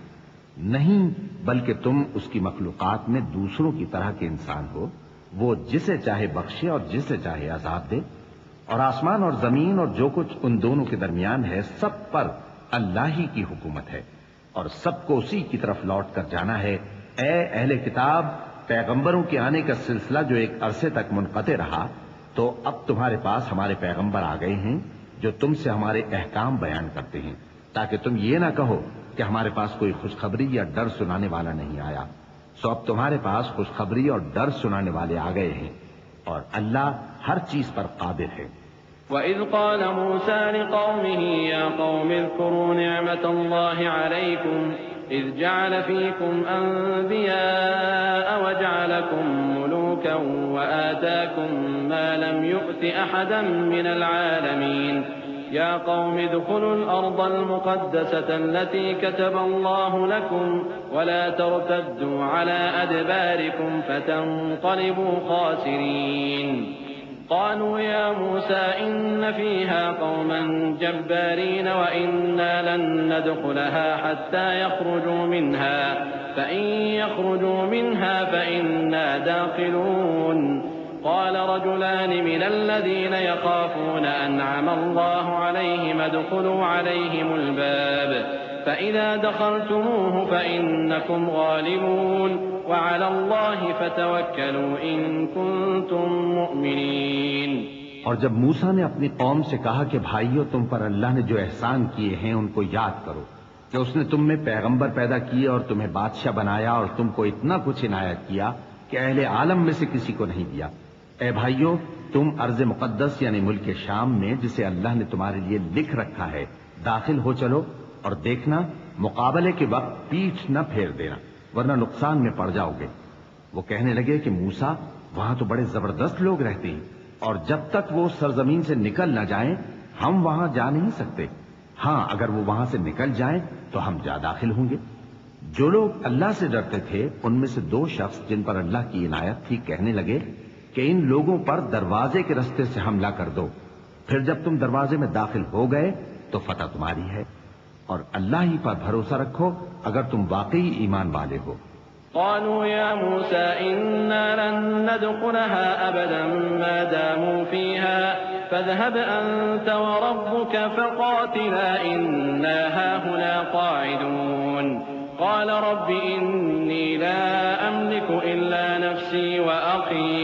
نہیں، بلکہ تم اس کی مخلوقات میں دوسروں کی طرح کے انسان ہو. وہ جسے چاہے بخشے اور جسے چاہے عذاب دے. اور آسمان اور زمین اور جو کچھ ان دونوں کے درمیان ہے سب پر اللہ ہی کی حکومت ہے اور سب کو اسی کی طرف لوٹ کر جانا ہے. اے اہل کتاب، پیغمبروں کے آنے کا سلسلہ جو ایک عرصے تک منقطع رہا تو اب تمہارے پاس ہمارے پیغمبر آ گئے ہیں جو تم سے ہمارے احکام بیان کرتے ہیں، تاکہ تم یہ نہ کہو کہ ہمارے پاس کوئی خوشخبری یا ڈر سنانے والا نہیں آیا. سو اب تمہارے پاس خوشخبری اور ڈر سنانے والے آ گئے ہیں اور اللہ ہر چیز پر قادر ہے. وَإِذْ قَالَ مُوسَى لِقَوْمِهِ يَا قَوْمِ اذْكُرُوا نِعْمَةَ اللَّهِ عَلَيْكُمْ إِذْ جَعَلَ فِيكُمْ أَنْبِيَاءَ وَجَعَلَكُمْ مُلُوكًا وَآتَاكُمْ مَا لَمْ يُؤْتِ أَحَدًا مِنَ الْعَالَمِينَ. يَا قَوْمِ ادْخُلُوا الْأَرْضَ الْمُقَدَّسَةَ الَّتِي كَتَبَ اللَّهُ لَكُمْ وَلَا تَرْتَدُّوا عَلَى أَدْبَارِكُمْ فَتَنقَلِبُوا خَاسِرِينَ. قالوا يا موسى إن فيها قوما جبارين وإنا لن ندخلها حتى يخرجوا منها فإن يخرجوا منها فإنا داخلون. قال رجلان من الذين يخافون أنعم الله عليهم ادخلوا عليهم الباب فإذا دخلتموه فإنكم غالبون وعلى الله فتوكلوا إن كنتم مؤمنين. اور جب موسیٰ نے اپنی قوم سے کہا کہ بھائیو، تم پر اللہ نے جو احسان کیے ہیں ان کو یاد کرو، کہ اس نے تم میں پیغمبر پیدا کیے اور تمہیں بادشاہ بنایا اور تم کو اتنا کچھ عنایت کیا کہ اہل عالم میں سے کسی کو نہیں دیا. اے بھائیو، تم ارض مقدس یعنی ملک شام میں جسے اللہ نے تمہارے لیے لکھ رکھا ہے داخل ہو چلو، اور دیکھنا مقابلے کے وقت پیٹھ نہ پھیر دینا ورنہ نقصان میں پڑ جاؤ گے. وہ کہنے لگے کہ موسیٰ، وہاں تو بڑے زبردست لوگ رہتے ہیں اور جب تک وہ سرزمین سے نکل نہ جائیں ہم وہاں جا نہیں سکتے. ہاں، اگر وہ وہاں سے نکل جائیں تو ہم جا داخل ہوں گے. جو لوگ اللہ سے ڈرتے تھے ان میں سے دو شخص جن پر اللہ کی عنایت تھی کہنے لگے کہ ان لوگوں پر دروازے کے راستے سے حملہ کر دو، پھر جب تم دروازے میں داخل ہو گئے تو فتح تمہاری ہے، اور اللہ ہی پر بھروسہ رکھو اگر تم واقعی ایمان والے ہو. قالوا يا موسى إنا لن ندخلها أبدا ما داموا فيها فاذهب أنت وربك فقاتلا إنا هاهنا قاعدون. قال رب إني لا أملك إلا نفسي وأخي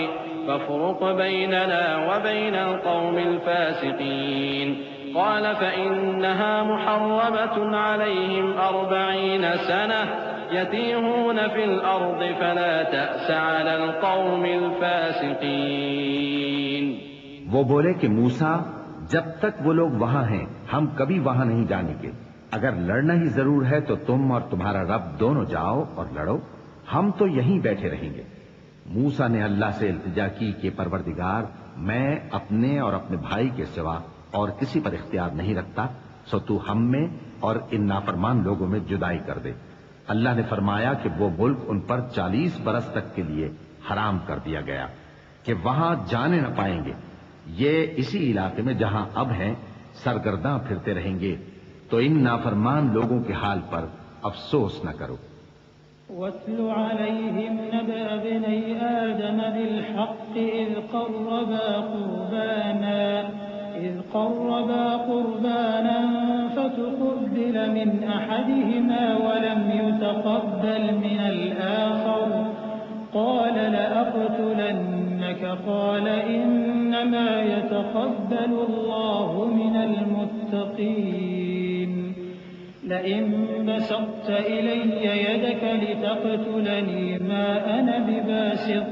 فافرق بيننا وبين القوم الفاسقين. قال فإنها محرمة عليهم 40 سنة يتيهون في الأرض فلا تأس على القوم الفاسقين. وہ بولے کہ موسیٰ، جب تک وہ لوگ وہاں ہیں ہم کبھی وہاں نہیں جانے کے. اگر لڑنا ہی ضرور ہے تو تم اور تمہارا رب دونوں جاؤ اور لڑو، ہم تو یہیں بیٹھے رہیں گے. موسیٰ نے اللہ سے التجا کی کہ پروردگار، میں اپنے اور اپنے بھائی کے سوا اور کسی پر اختیار نہیں رکھتا، سو تو ہم میں اور ان نافرمان لوگوں میں جدائی کر دے. اللہ نے فرمایا کہ وہ ملک ان پر 40 برس تک کے لیے حرام کر دیا گیا کہ وہاں جانے نہ پائیں گے. یہ اسی علاقے میں جہاں اب ہیں سرگرداں پھرتے رہیں گے، تو ان نافرمان لوگوں کے حال پر افسوس نہ کرو. واتل عليهم نبأ ابني آدم بالحق إذ قربا قربانا فتقبل من أحدهما ولم يتقبل من الآخر قال لأقتلنك قال إنما يتقبل الله من المتقين لئن بسطت إلي يدك لتقتلني ما أنا بباسط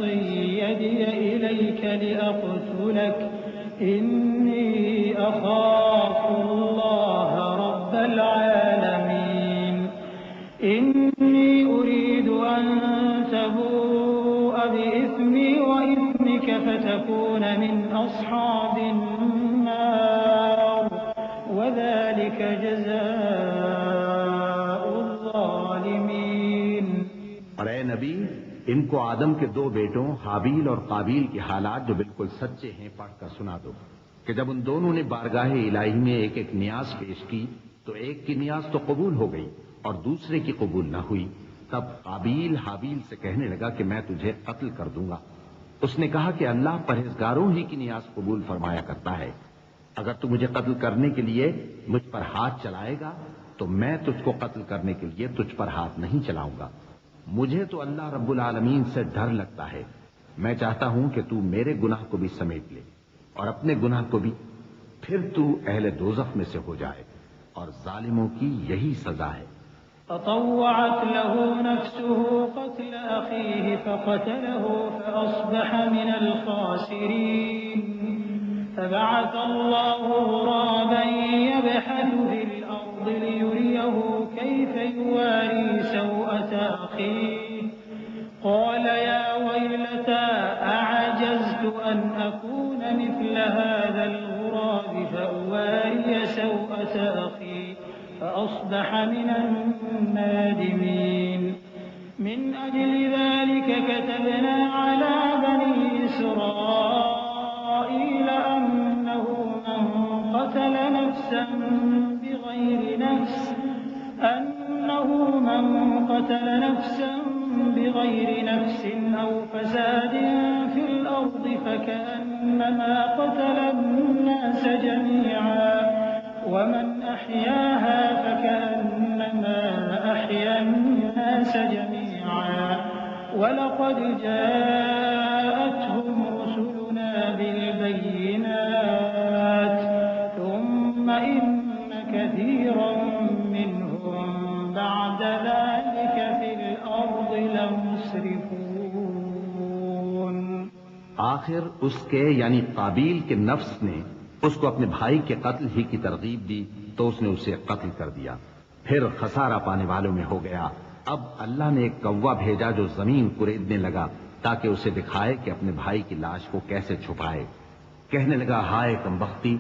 يدي إليك لأقتلك إني أخاف الله رب العالمين إني أريد أن تبوء بإثمي وإثمك فتكون من أصحاب النار وذلك جزاء الظالمين. اور اے نبی، ان کو آدم کے دو بیٹوں حابیل اور قابیل کے حالات جو بالکل سچے ہیں پڑھ کر سنا دو کہ جب ان دونوں نے بارگاہ الہی میں ایک ایک نیاز پیش کی تو ایک کی نیاز تو قبول ہو گئی اور دوسرے کی قبول نہ ہوئی. تب قابیل حابیل سے کہنے لگا کہ میں تجھے قتل کر دوں گا. اس نے کہا کہ اللہ پرہیزگاروں ہی کی نیاز قبول فرمایا کرتا ہے. اگر تو مجھے قتل کرنے کے لیے مجھ پر ہاتھ چلائے گا تو میں تجھ کو قتل کرنے کے لیے تجھ پر ہاتھ نہیں چلاؤں گا. مجھے تو اللہ رب العالمین سے ڈر لگتا ہے. میں چاہتا ہوں کہ تو میرے گناہ کو بھی سمیٹ لے اور اپنے گناہ کو بھی، پھر تو اہل دوزخ میں سے ہو جائے، اور ظالموں کی یہی سزا ہے. فطوعت له نفسه قتل أخيه فقتله فأصبح من الخاسرين. فبعث الله غرابا يبحث في الأرض ليريه كيف يواري سوءة أخيه قال يا ويلتى أعجزت أن أكون مثل هذا الغراب فأواري سوءة أخي فأصبح من النادمين. من أجل ذلك كتبنا على بني إسرائيل أنه من قتل نفسا بغير نفس أو فساد في الأرض فكأنما قتل الناس جميعا ومن أحياها فكأنما أحيا الناس جميعا ولقد جاءتهم رسلنا بالبينات ثم إن كثيرا منهم بعد ذلك في الأرض لمسرفون. آخر اس کے یعنی قابیل کے نفس نے اس کو اپنے بھائی کے قتل ہی کی ترغیب دی تو اس نے اسے قتل کر دیا. پھر خسارہ پانے والوں میں ہو گیا. اب اللہ نے ایک کوا بھیجا جو زمین کریدنے لگا تاکہ اسے دکھائے کہ اپنے بھائی کی لاش کو کیسے چھپائے. کہنے لگا ہائے کمبختی،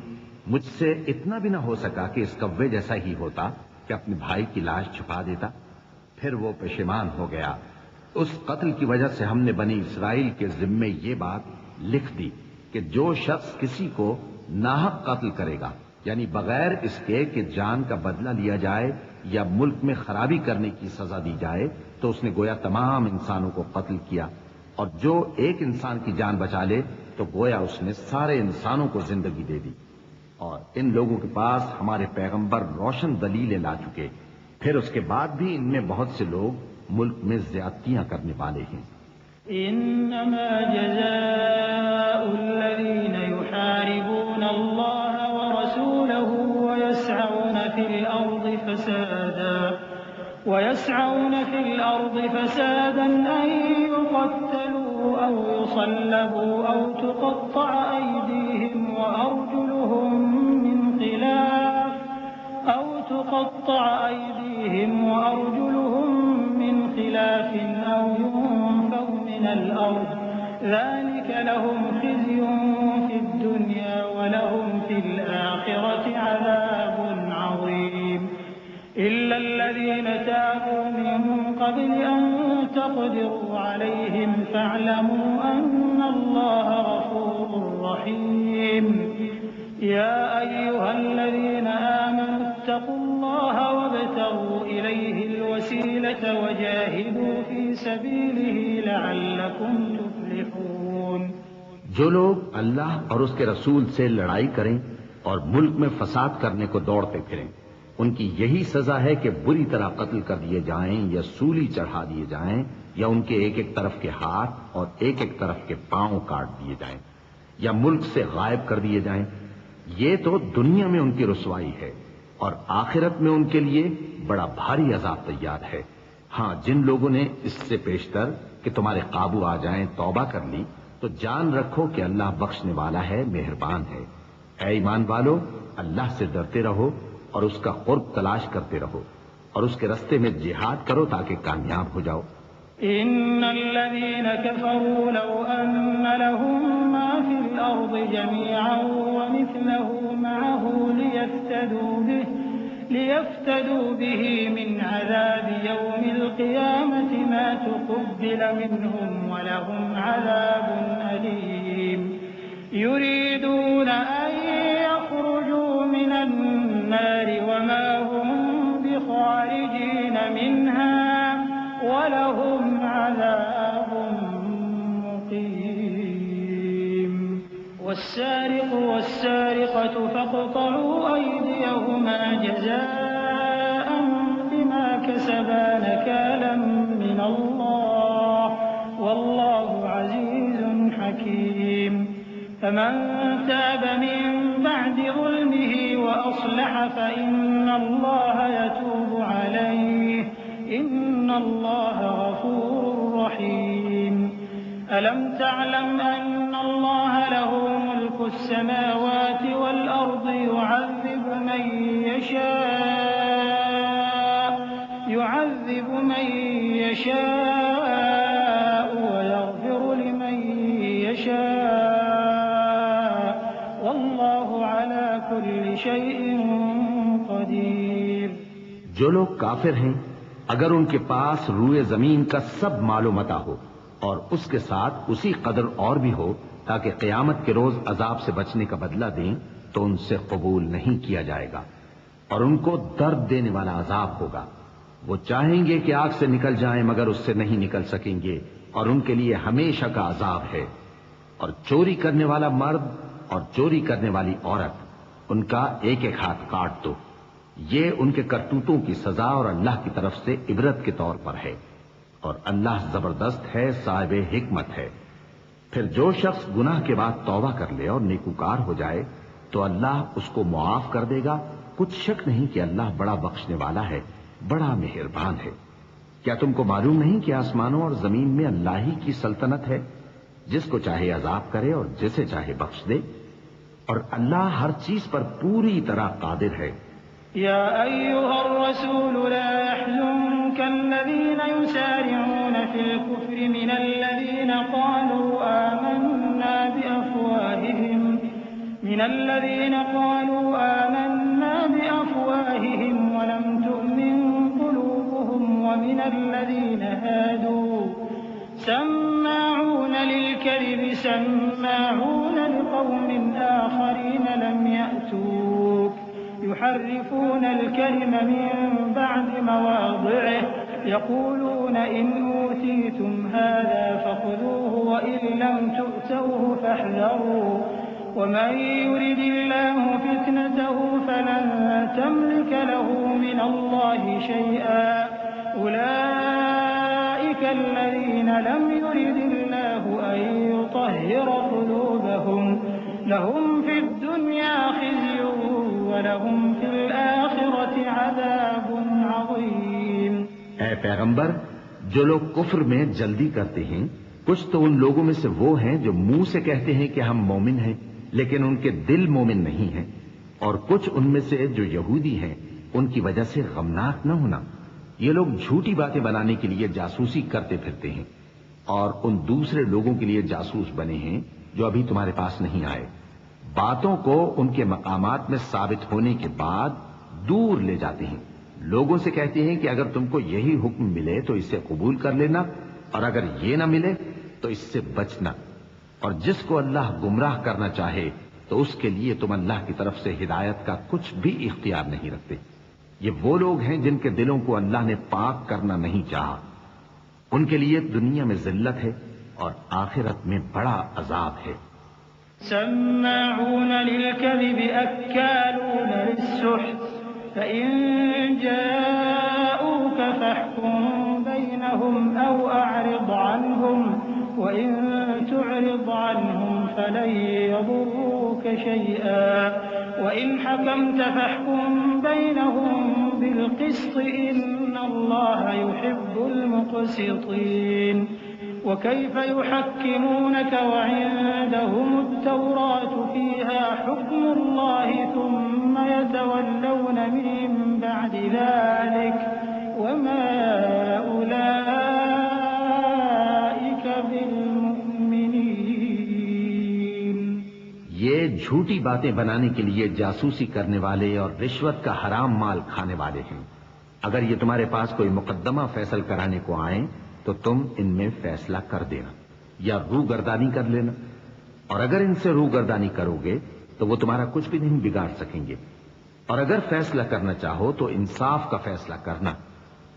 مجھ سے اتنا بھی نہ ہو سکا کہ اس کوے جیسا ہی ہوتا کہ اپنے بھائی کی لاش چھپا دیتا. پھر وہ پشیمان ہو گیا. اس قتل کی وجہ سے ہم نے بنی اسرائیل کے ذمے یہ بات لکھ دی کہ جو شخص کسی کو ناحق قتل کرے گا، یعنی بغیر اس کے کہ جان کا بدلہ لیا جائے یا ملک میں خرابی کرنے کی سزا دی جائے، تو اس نے گویا تمام انسانوں کو قتل کیا. اور جو ایک انسان کی جان بچا لے تو گویا اس نے سارے انسانوں کو زندگی دے دی. اور ان لوگوں کے پاس ہمارے پیغمبر روشن دلیلیں لا چکے، پھر اس کے بعد بھی ان میں بہت سے لوگ ملک میں زیادتیاں کرنے والے ہیں. انما جزاء الذين يحاربون الله ورسوله ويسعون في الأرض فسادا أن يقتلوا أو يصلبوا أو تقطع أيديهم وأرجلهم من خلاف أو ينفوا من الأرض ذلك لهم خزي في الدنيا ولهم في الآخرة عذاب عظيم. إلا الذين تابوا من قبل أن تقدروا عليهم فاعلموا أن الله غفور رحيم. يا أيها الذين آمنوا اتقوا الله وابتغوا إليه الوسيلة الوسيلة وجاهدوا في سبيله لعلكم تفلحون۔ جو لوگ اللہ اور اس کے رسول سے لڑائی کریں اور ملک میں فساد کرنے کو دوڑتے پھریں، ان کی یہی سزا ہے کہ بری طرح قتل کر دیے جائیں یا سولی چڑھا دیے جائیں، یا ان کے ایک ایک طرف کے ہاتھ اور ایک ایک طرف کے پاؤں کاٹ دیے جائیں، یا ملک سے غائب کر دیے جائیں۔ یہ تو دنیا میں ان کی رسوائی ہے، اور آخرت میں ان کے لیے بڑا بھاری عذاب تیار ہے۔ ہاں، جن لوگوں نے اس سے پیشتر کہ تمہارے قابو آ جائیں توبہ کر لی، تو جان رکھو کہ اللہ بخشنے والا ہے، مہربان ہے۔ اے ایمان والو، اللہ سے ڈرتے رہو اور اس کا قرب تلاش کرتے رہو، اور اس کے رستے میں جہاد کرو تاکہ کامیاب ہو جاؤ۔ إن الذين كفروا لو أن لهم ما في الأرض جميعا ومثله معه ليفتدوا به من عذاب يوم القيامة ما تقبل منهم ولهم عذاب أليم يريدون أن يخرجوا من النار وما هم بخارجين منها ولهم عذاب مقيم۔ والسارق والسارقة فاقطعوا أيديهما جزاء بما كسبا نكالا من الله والله عزيز حكيم۔ فمن تاب من بعد ظلمه وأصلح فإن الله يتوب عليه إن الله غفور رحيم۔ ألم تعلم أن الله له ملك السماوات والأرض يعذب من يشاء ويغفر لمن يشاء والله على كل شيء قدير۔ جو لوگ کافر ہیں، اگر ان کے پاس روئے زمین کا سب مال و متاع ہو اور اس کے ساتھ اسی قدر اور بھی ہو تاکہ قیامت کے روز عذاب سے بچنے کا بدلہ دیں، تو ان سے قبول نہیں کیا جائے گا، اور ان کو درد دینے والا عذاب ہوگا۔ وہ چاہیں گے کہ آگ سے نکل جائیں مگر اس سے نہیں نکل سکیں گے، اور ان کے لیے ہمیشہ کا عذاب ہے۔ اور چوری کرنے والا مرد اور چوری کرنے والی عورت، ان کا ایک ایک ہاتھ کاٹ دو۔ یہ ان کے کرتوتوں کی سزا اور اللہ کی طرف سے عبرت کے طور پر ہے، اور اللہ زبردست ہے، صاحب حکمت ہے۔ پھر جو شخص گناہ کے بعد توبہ کر لے اور نیکوکار ہو جائے تو اللہ اس کو معاف کر دے گا۔ کچھ شک نہیں کہ اللہ بڑا بخشنے والا ہے، بڑا مہربان ہے۔ کیا تم کو معلوم نہیں کہ آسمانوں اور زمین میں اللہ ہی کی سلطنت ہے، جس کو چاہے عذاب کرے اور جسے چاہے بخش دے، اور اللہ ہر چیز پر پوری طرح قادر ہے۔ يا أيها الرسول لا يحزنك الذين يسارعون في الكفر من الذين قالوا آمنا بأفواههم ولم تؤمن قلوبهم ومن الذين هادوا سماعون للكذب سماعون لقوم آخرين لم يأتوك يحرفون الكلم من بعد مواضعه يقولون إن أوتيتم هذا فخذوه وإن لم تؤتوه فاحذروا ومن يرد الله فتنته فلن تملك له من الله شيئا أولئك الذين لم يرد الله أن يطهر قلوبهم لهم في الدنيا خزي ولهم في الآخرة عذاب عظيم۔ اے پیغمبر، جو لوگ کفر میں جلدی کرتے ہیں، کچھ تو ان لوگوں میں سے وہ ہیں جو منہ سے کہتے ہیں کہ ہم مومن ہیں لیکن ان کے دل مومن نہیں ہیں، اور کچھ ان میں سے جو یہودی ہیں، ان کی وجہ سے غمناک نہ ہونا۔ یہ لوگ جھوٹی باتیں بنانے کے لیے جاسوسی کرتے پھرتے ہیں، اور ان دوسرے لوگوں کے لیے جاسوس بنے ہیں جو ابھی تمہارے پاس نہیں آئے۔ باتوں کو ان کے مقامات میں ثابت ہونے کے بعد دور لے جاتے ہیں، لوگوں سے کہتے ہیں کہ اگر تم کو یہی حکم ملے تو اسے قبول کر لینا، اور اگر یہ نہ ملے تو اس سے بچنا، اور جس کو اللہ گمراہ کرنا چاہے تو اس کے لیے تم اللہ کی طرف سے ہدایت کا کچھ بھی اختیار نہیں رکھتے۔ یہ وہ لوگ ہیں جن کے دلوں کو اللہ نے پاک کرنا نہیں چاہا، ان کے لیے دنیا میں ذلت ہے اور آخرت میں بڑا عذاب ہے۔ سماعون للكذب أكالون للسحت فإن جاءوك فاحكم بينهم أو أعرض عنهم وإن تعرض عنهم فلن يضروك شيئا وإن حكمت فاحكم بينهم بالقسط إن الله يحب المقسطين وكيف يحكمونك وعندهم التوراة فيها حكم الله ثم يتولون من بعد ذلك وما أولئك بالمؤمنين۔ یہ جھوٹی باتیں بنانے کے لیے جاسوسی کرنے والے اور رشوت کا حرام مال کھانے والے ہیں۔ اگر یہ تمہارے پاس کوئی مقدمہ فیصل کرانے کو آئیں تو تم ان میں فیصلہ کر دینا یا روگردانی کر لینا، اور اگر ان سے روگردانی کرو گے تو وہ تمہارا کچھ بھی نہیں بگاڑ سکیں گے، اور اگر فیصلہ کرنا چاہو تو انصاف کا فیصلہ کرنا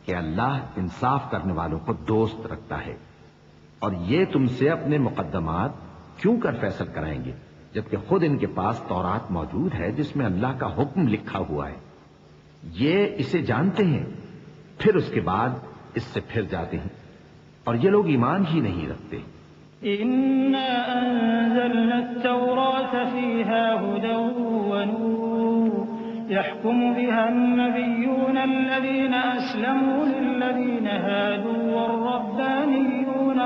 کہ اللہ انصاف کرنے والوں کو دوست رکھتا ہے۔ اور یہ تم سے اپنے مقدمات کیوں کر فیصل کرائیں گے جبکہ خود ان کے پاس تورات موجود ہے جس میں اللہ کا حکم لکھا ہوا ہے۔ یہ اسے جانتے ہیں، پھر اس کے بعد اس سے پھر جاتے ہیں، اور یہ لوگ ایمان ہی نہیں رکھتے۔ إنا أنزلنا التوراة فيها هدى ونور يحكم بها النبيون الذين أسلموا للذين هادوا والربانيون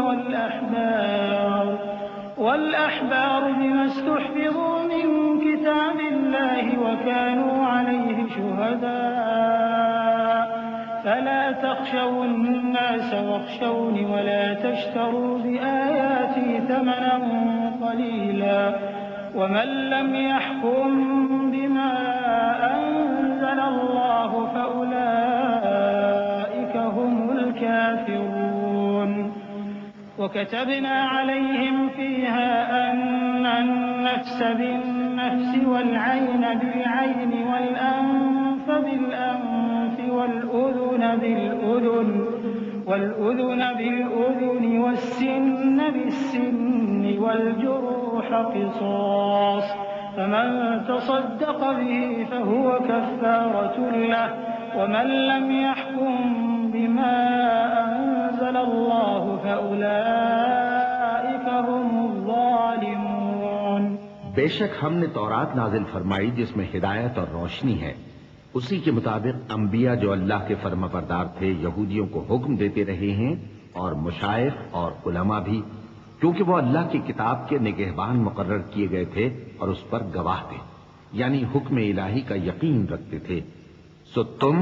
والأحبار بما استحفظوا من كتاب الله وكانوا عليه شهداء فلا تخشوا الناس واخشوني ولا تشتروا بآياتي ثمنا قليلا ومن لم يحكم بما أنزل الله فأولئك هم الكافرون وكتبنا عليهم فيها أن النفس بالنفس والعين بالعين والأنف بالأنف والأذن بالأذن والسن بالسن والجروح قصاص فمن تصدق به فهو كفارة له ومن لم يحكم بما أنزل الله فأولئك هم الظالمون۔ بے شک ہم نے تورات نازل فرمائی جس میں ہدایت اور روشنی ہے، اسی کے مطابق انبیاء جو اللہ کے فرما بردار تھے یہودیوں کو حکم دیتے رہے ہیں، اور مشائخ اور علماء بھی، کیونکہ وہ اللہ کی کتاب کے نگہبان مقرر کیے گئے تھے اور اس پر گواہ تھے، یعنی حکم الہی کا یقین رکھتے تھے۔ سو تم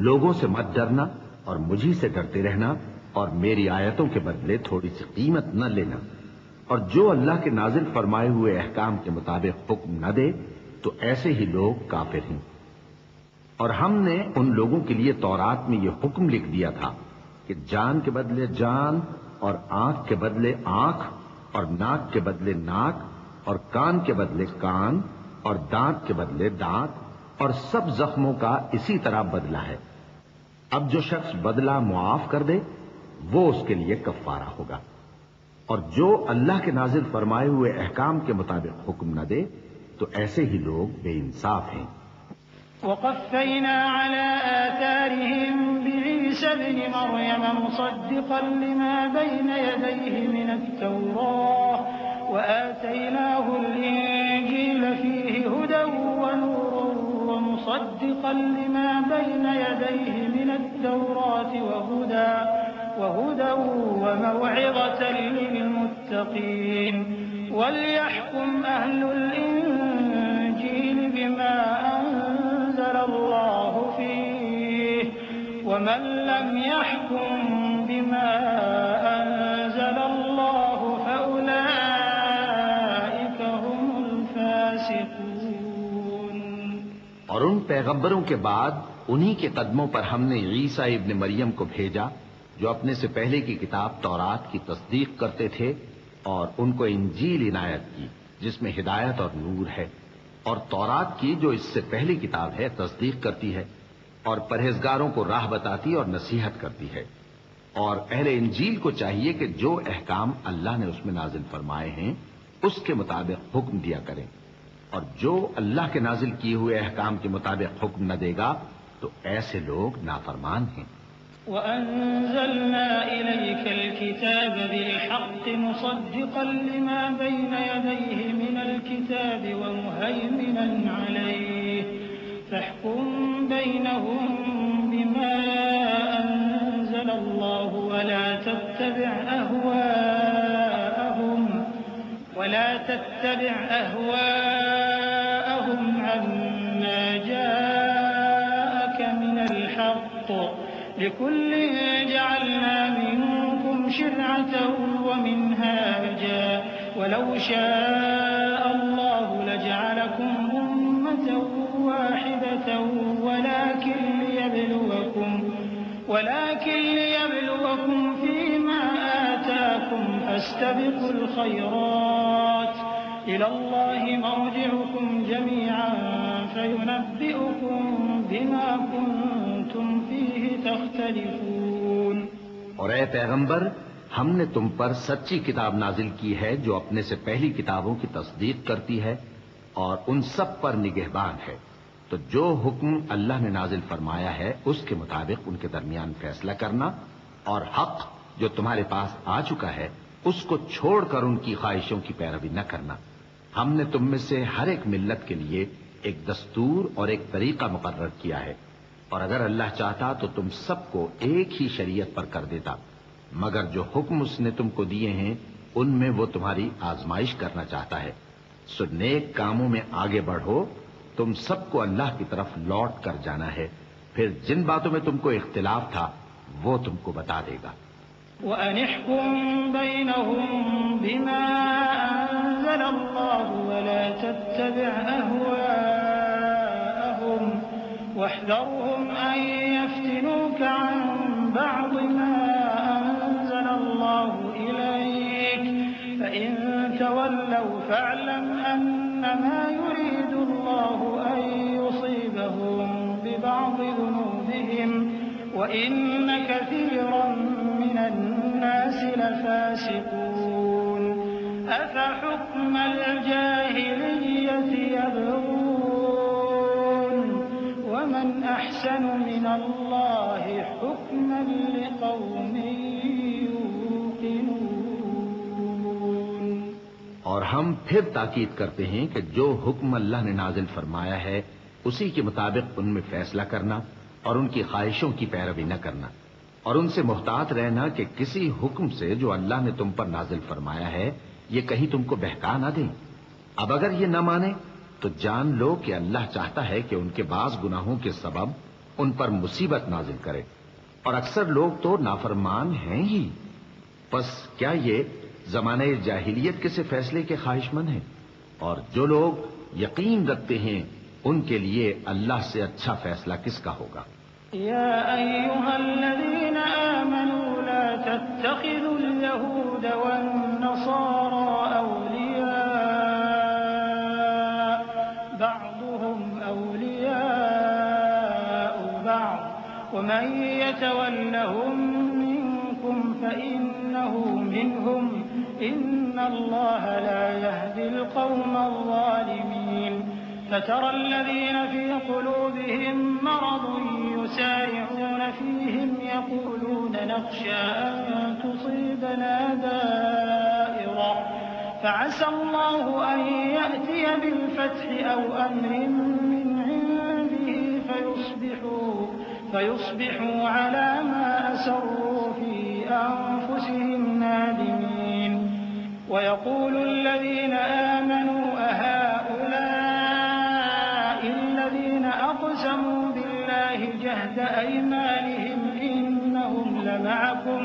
لوگوں سے مت ڈرنا اور مجھی سے ڈرتے رہنا، اور میری آیتوں کے بدلے تھوڑی سی قیمت نہ لینا، اور جو اللہ کے نازل فرمائے ہوئے احکام کے مطابق حکم نہ دے تو ایسے ہی لوگ کافر ہیں۔ اور ہم نے ان لوگوں کے لیے تورات میں یہ حکم لکھ دیا تھا کہ جان کے بدلے جان، اور آنکھ کے بدلے آنکھ، اور ناک کے بدلے ناک، اور کان کے بدلے کان، اور دانت کے بدلے دانت، اور سب زخموں کا اسی طرح بدلہ ہے۔ اب جو شخص بدلہ معاف کر دے وہ اس کے لیے کفارہ ہوگا، اور جو اللہ کے نازل فرمائے ہوئے احکام کے مطابق حکم نہ دے تو ایسے ہی لوگ بے انصاف ہیں۔ وقفينا على آثارهم بعيسى ابن مريم مصدقا لما بين يديه من التوراة وآتيناه الإنجيل فيه هدى ونور ومصدقا لما بين يديه من التوراة وهدى وموعظة للمتقين وليحكم أهل الإنجيل بما أنزل الله فيه ومن لم يحكم بما أنزل الله فأولئك هم الفاسقون۔ اور ان پیغمبروں کے بعد انہی کے قدموں پر ہم نے عیسیٰ ابن مریم کو بھیجا جو اپنے سے پہلے کی کتاب تورات کی تصدیق کرتے تھے، اور ان کو انجیل عنایت کی جس میں ہدایت اور نور ہے، اور تورات کی جو اس سے پہلی کتاب ہے تصدیق کرتی ہے، اور پرہیزگاروں کو راہ بتاتی اور نصیحت کرتی ہے۔ اور اہل انجیل کو چاہیے کہ جو احکام اللہ نے اس میں نازل فرمائے ہیں اس کے مطابق حکم دیا کریں، اور جو اللہ کے نازل کیے ہوئے احکام کے مطابق حکم نہ دے گا تو ایسے لوگ نافرمان ہیں۔ وَأَنزَلْنَا إِلَيْكَ الْكِتَابَ بِالْحَقِّ مُصَدِّقًا لِمَا بَيْنَ يَدَيْهِ مِنَ الْكِتَابِ وَمُهَيْمِنًا عَلَيْهِ فَاحْكُم بَيْنَهُم بِمَا أَنزَلَ اللَّهُ وَلَا تَتَّبِعْ أَهْوَاءَهُمْ عَمَّا جَاءَكَ مِنَ الْحَقِّ لِكُلٍّ جَعَلْنَا مِنكُمْ شِرْعَةً وَمِنْهَاجًا وَلَوْ شَاءَ اللَّهُ لَجَعَلَكُمْ أُمَّةً وَاحِدَةً ولكن ليبلوكم فيما آتاكم فاستبقوا الخيرات إلى الله مرجعكم جميعا فينبئكم بما كنتم فيه تختلفون۔ اور اے پیغمبر، ہم نے تم پر سچی کتاب نازل کی ہے جو اپنے سے پہلی کتابوں کی تصدیق کرتی ہے اور ان سب پر نگہبان ہے، تو جو حکم اللہ نے نازل فرمایا ہے اس کے مطابق ان کے درمیان فیصلہ کرنا، اور حق جو تمہارے پاس آ چکا ہے اس کو چھوڑ کر ان کی خواہشوں کی پیروی نہ کرنا۔ ہم نے تم میں سے ہر ایک ملت کے لیے ایک دستور اور ایک طریقہ مقرر کیا ہے، اور اگر اللہ چاہتا تو تم سب کو ایک ہی شریعت پر کر دیتا، مگر جو حکم اس نے تم کو دیے ہیں ان میں وہ تمہاری آزمائش کرنا چاہتا ہے۔ سو نیک کاموں میں آگے بڑھو، تم سب کو اللہ کی طرف لوٹ کر جانا ہے، پھر جن باتوں میں تم کو اختلاف تھا وہ تم کو بتا دے گا۔ وَأَنِ احْكُم بَيْنَهُم بِمَا أَنزَلَ اللَّهُ وَلَا تَتَّبِعْ أَهْوَاءَهُمْ وَاحْذَرْهُمْ أَن يَفْتِنُوكَ عَن بَعْضِ مَا أَنزَلَ اللَّهُ إِلَيْكَ فَإِن تَوَلَّوْا فَاعْلَمْ أَنَّمَا يُرِيدُ اللَّهُ أَن يُصِيبَهُم بِبَعْضِ ذُنُوبِهِمْ وَإِنَّ كَثِيرًا مِّنَ النَّاسِ لَفَاسِقُونَ۔ أَفَحُكْمَ الْجَاهِلِيَّةِ يَبْغُونَ وَمَنْ أَحْسَنُ مِنَ اللَّهِ حُكْمًا لِقَوْمٍ يُوقِنُونَ۔ اور ہم پھر تاکید کرتے ہیں کہ جو حکم اللہ نے نازل فرمایا ہے اسی کے مطابق ان میں فیصلہ کرنا اور ان کی خواہشوں کی پیروی نہ کرنا، اور ان سے محتاط رہنا کہ کسی حکم سے جو اللہ نے تم پر نازل فرمایا ہے یہ کہیں تم کو بہکا نہ دیں۔ اب اگر یہ نہ مانے تو جان لو کہ اللہ چاہتا ہے کہ ان کے بعض گناہوں کے سبب ان پر مصیبت نازل کرے، اور اکثر لوگ تو نافرمان ہیں ہی۔ پس کیا یہ زمانہ جاہلیت کے سے فیصلے کے خواہش مند ہیں؟ اور جو لوگ یقین رکھتے ہیں ان کے لیے اللہ سے اچھا فیصلہ کس کا ہوگا؟ يا أيها الذين آمنوا لا تتخذوا اليهود والنصارى أولياء بعضهم أولياء بعض ومن يتولهم منكم فإنه منهم إن الله لا يهدي القوم الظالمين۔ فترى الذين في قلوبهم مرض يسارعون فيهم يقولون نخشى أن تصيبنا دائرة فعسى الله أن يأتي بالفتح أو أمر من عنده فيصبحوا على ما أسروا في أنفسهم نادمين۔ ويقول الذين آمنوا أهؤلاء الذين أقسموا بالله جهد أيمانهم إنهم لمعكم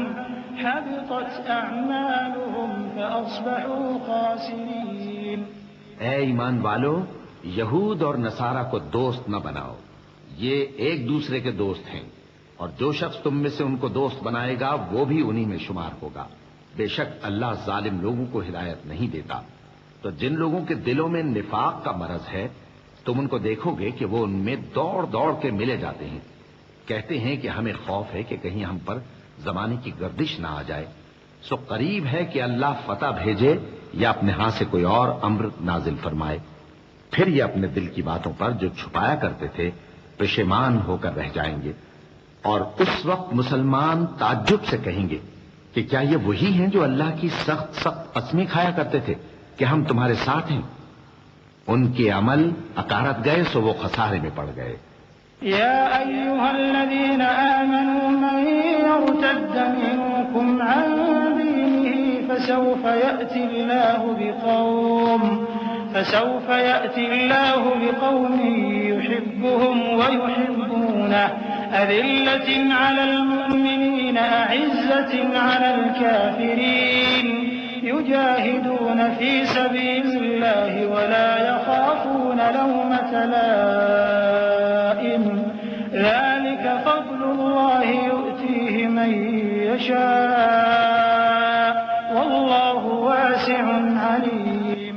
حبطت أعمالهم فأصبحوا خاسرين۔ اے ایمان والو، یہود اور نصارہ کو دوست نہ بناؤ، یہ ایک دوسرے کے دوست ہیں، اور جو شخص تم میں سے ان کو دوست بنائے گا وہ بھی انہی میں شمار ہوگا۔ بے شک اللہ ظالم لوگوں کو ہدایت نہیں دیتا۔ تو جن لوگوں کے دلوں میں نفاق کا مرض ہے تم ان کو دیکھو گے کہ وہ ان میں دوڑ دوڑ کے ملے جاتے ہیں، کہتے ہیں کہ ہمیں خوف ہے کہ کہیں ہم پر زمانے کی گردش نہ آ جائے، سو قریب ہے کہ اللہ فتح بھیجے یا اپنے ہاں سے کوئی اور امر نازل فرمائے، پھر یہ اپنے دل کی باتوں پر جو چھپایا کرتے تھے پشیمان ہو کر رہ جائیں گے، اور اس وقت مسلمان تعجب سے کہیں گے کہ کیا یہ وہی ہیں جو اللہ کی سخت سخت قسمیں کھایا کرتے تھے کہ ہم تمہارے ساتھ ہیں؟ ان کے عمل اکارت گئے سو وہ خسارے میں پڑ گئے۔ يا أيها الذين آمنوا من يرتد منكم عن دينه فسوف يأتي الله بقوم يحبهم ويحبونه أذلة على المؤمنين أعزة على الكافرين يجاهدون في سبيل الله ولا يخافون لومة لائم ذلك فضل الله يؤتيه من يشاء والله واسع عليم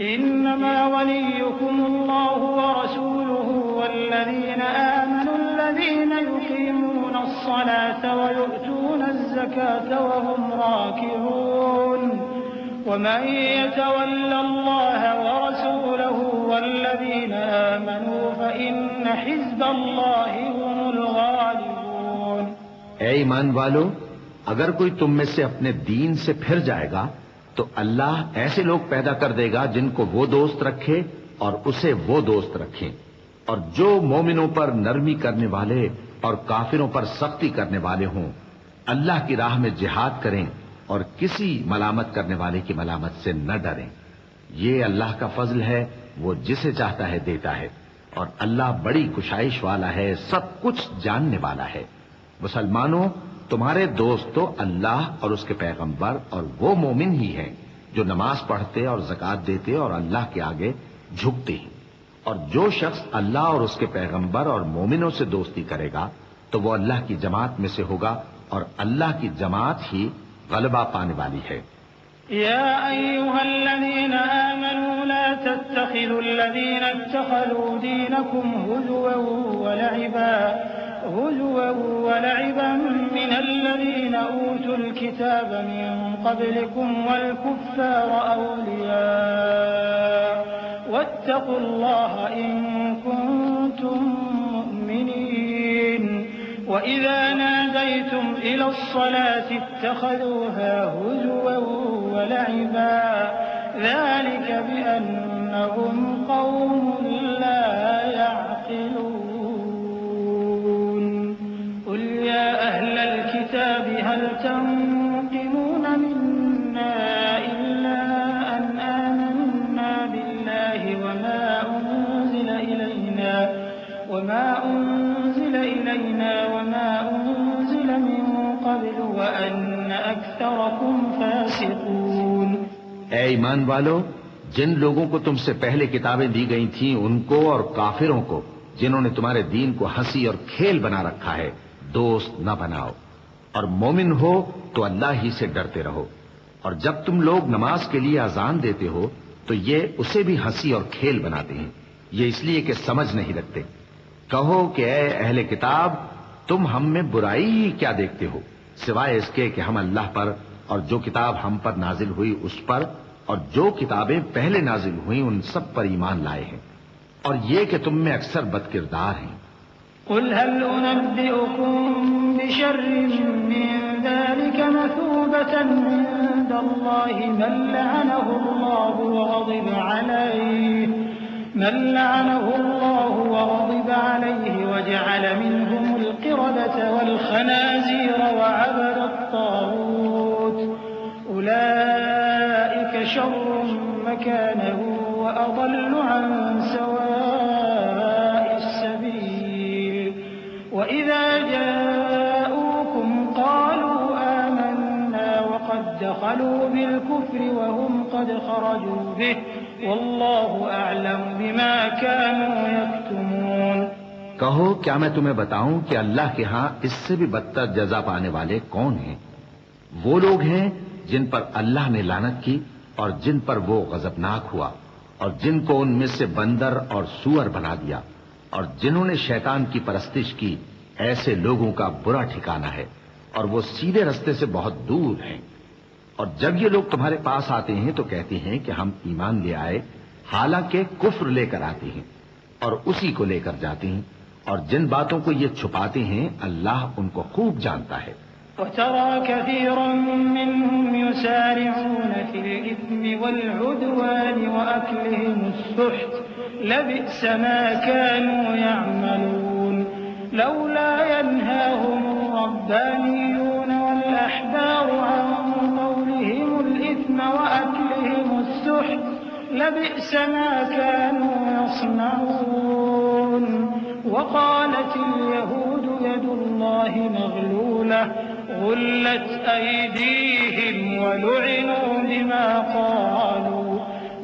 إنما وليكم الله ورسوله والذين آمنوا الذين يقيمون الصلاة ويؤتون الزكاة وهم راكعون ومن يتول الله ورسوله والذين آمنوا فإن حزب الله هم الغالبون۔ اے ایمان والو، اگر کوئی تم میں سے اپنے دین سے پھر جائے گا تو اللہ ایسے لوگ پیدا کر دے گا جن کو وہ دوست رکھے اور اسے وہ دوست رکھیں، اور جو مومنوں پر نرمی کرنے والے اور کافروں پر سختی کرنے والے ہوں، اللہ کی راہ میں جہاد کریں اور کسی ملامت کرنے والے کی ملامت سے نہ ڈریں۔ یہ اللہ کا فضل ہے، وہ جسے چاہتا ہے دیتا ہے، اور اللہ بڑی کشائش والا ہے، سب کچھ جاننے والا ہے۔ مسلمانوں، تمہارے دوست تو اللہ اور اس کے پیغمبر اور وہ مومن ہی ہیں جو نماز پڑھتے اور زکوٰۃ دیتے اور اللہ کے آگے جھکتے ہیں، اور جو شخص اللہ اور اس کے پیغمبر اور مومنوں سے دوستی کرے گا تو وہ اللہ کی جماعت میں سے ہوگا، اور اللہ کی جماعت ہی غلبہ پانے والی ہے۔ يا أيها الذين آمنوا لا تتخذوا الذين اتخذوا دينكم هزوا ولعبا من الذين أوتوا الكتاب من قبلكم والكفار أولياء واتقوا الله إن كنتم مؤمنين وإذا ناديتم إلى الصلاة اتخذوها هزوا ولعبا ذلك بأنهم قوم لا يعقلون قل يا أهل الكتاب هل تنقمون منا إلا أن آمنا بالله وما أنزل إلينا وما أنزل من قبل وأن أكثركم فاسقون۔ اے ایمان والو، جن لوگوں کو تم سے پہلے کتابیں دی گئی تھیں ان کو اور کافروں کو جنہوں نے تمہارے دین کو ہنسی اور کھیل بنا رکھا ہے دوست نہ بناؤ، اور مومن ہو تو اللہ ہی سے ڈرتے رہو، اور جب تم لوگ نماز کے لیے اذان دیتے ہو تو یہ اسے بھی ہنسی اور کھیل بناتے ہیں، یہ اس لیے کہ سمجھ نہیں رکھتے۔ کہو کہ اے اہل کتاب، تم ہم میں برائی ہی کیا دیکھتے ہو، سوائے اس کے کہ ہم اللہ پر اور جو کتاب ہم پر نازل ہوئی اس پر اور جو کتابیں پہلے نازل ہوئیں ان سب پر ایمان لائے ہیں، اور یہ کہ تم میں اکثر بد کردار ہیں۔ قل هل أنبئكم بشر من ذلك مثوبة عند الله من لعنه الله وغضب عليه وجعل منهم القردة والخنازير وعبد الطاغوت أولئك شر مكانا وأضل عن سواء السبيل وإذا جاءوكم قالوا آمنا وقد دخلوا بالكفر وهم قد خرجوا به واللہ اعلم بما كانوا يكتمون۔ کہو کیا میں تمہیں بتاؤں کہ اللہ کے ہاں اس سے بھی بدتر جزا پانے والے کون ہیں؟ وہ لوگ ہیں جن پر اللہ نے لعنت کی اور جن پر وہ غضبناک ہوا، اور جن کو ان میں سے بندر اور سور بنا دیا، اور جنہوں نے شیطان کی پرستش کی ایسے لوگوں کا برا ٹھکانہ ہے اور وہ سیدھے رستے سے بہت دور ہیں۔ اور جب یہ لوگ تمہارے پاس آتے ہیں تو کہتے ہیں کہ ہم ایمان لے آئے، حالانکہ کفر لے کر آتے ہیں اور اسی کو لے کر جاتے ہیں، اور جن باتوں کو یہ چھپاتے ہیں اللہ ان کو خوب جانتا ہے۔ وترى كثيرا منهم يسارعون في الإثم والعدوان وأكلهم السحت لبئس ما كانوا يعملون لولا ينهاهم الربانيون والأحبار عن قولهم الإثم وأكلهم السحت لبئس ما كانوا يصنعون وقالت اليهود يد الله مغلولة غلت أيديهم ولعنوا بما قالوا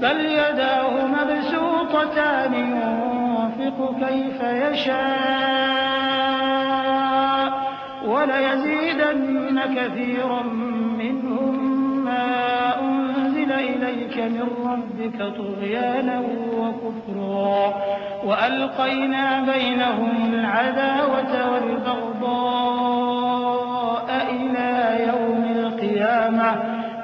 بل يداه مبسوطتان ينفق كيف يشاء وليزيدن كثيرا منهم ما أنزل إليك من ربك طغيانا وكفرا وألقينا بينهم العداوة والبغضاء إلى يوم القيامة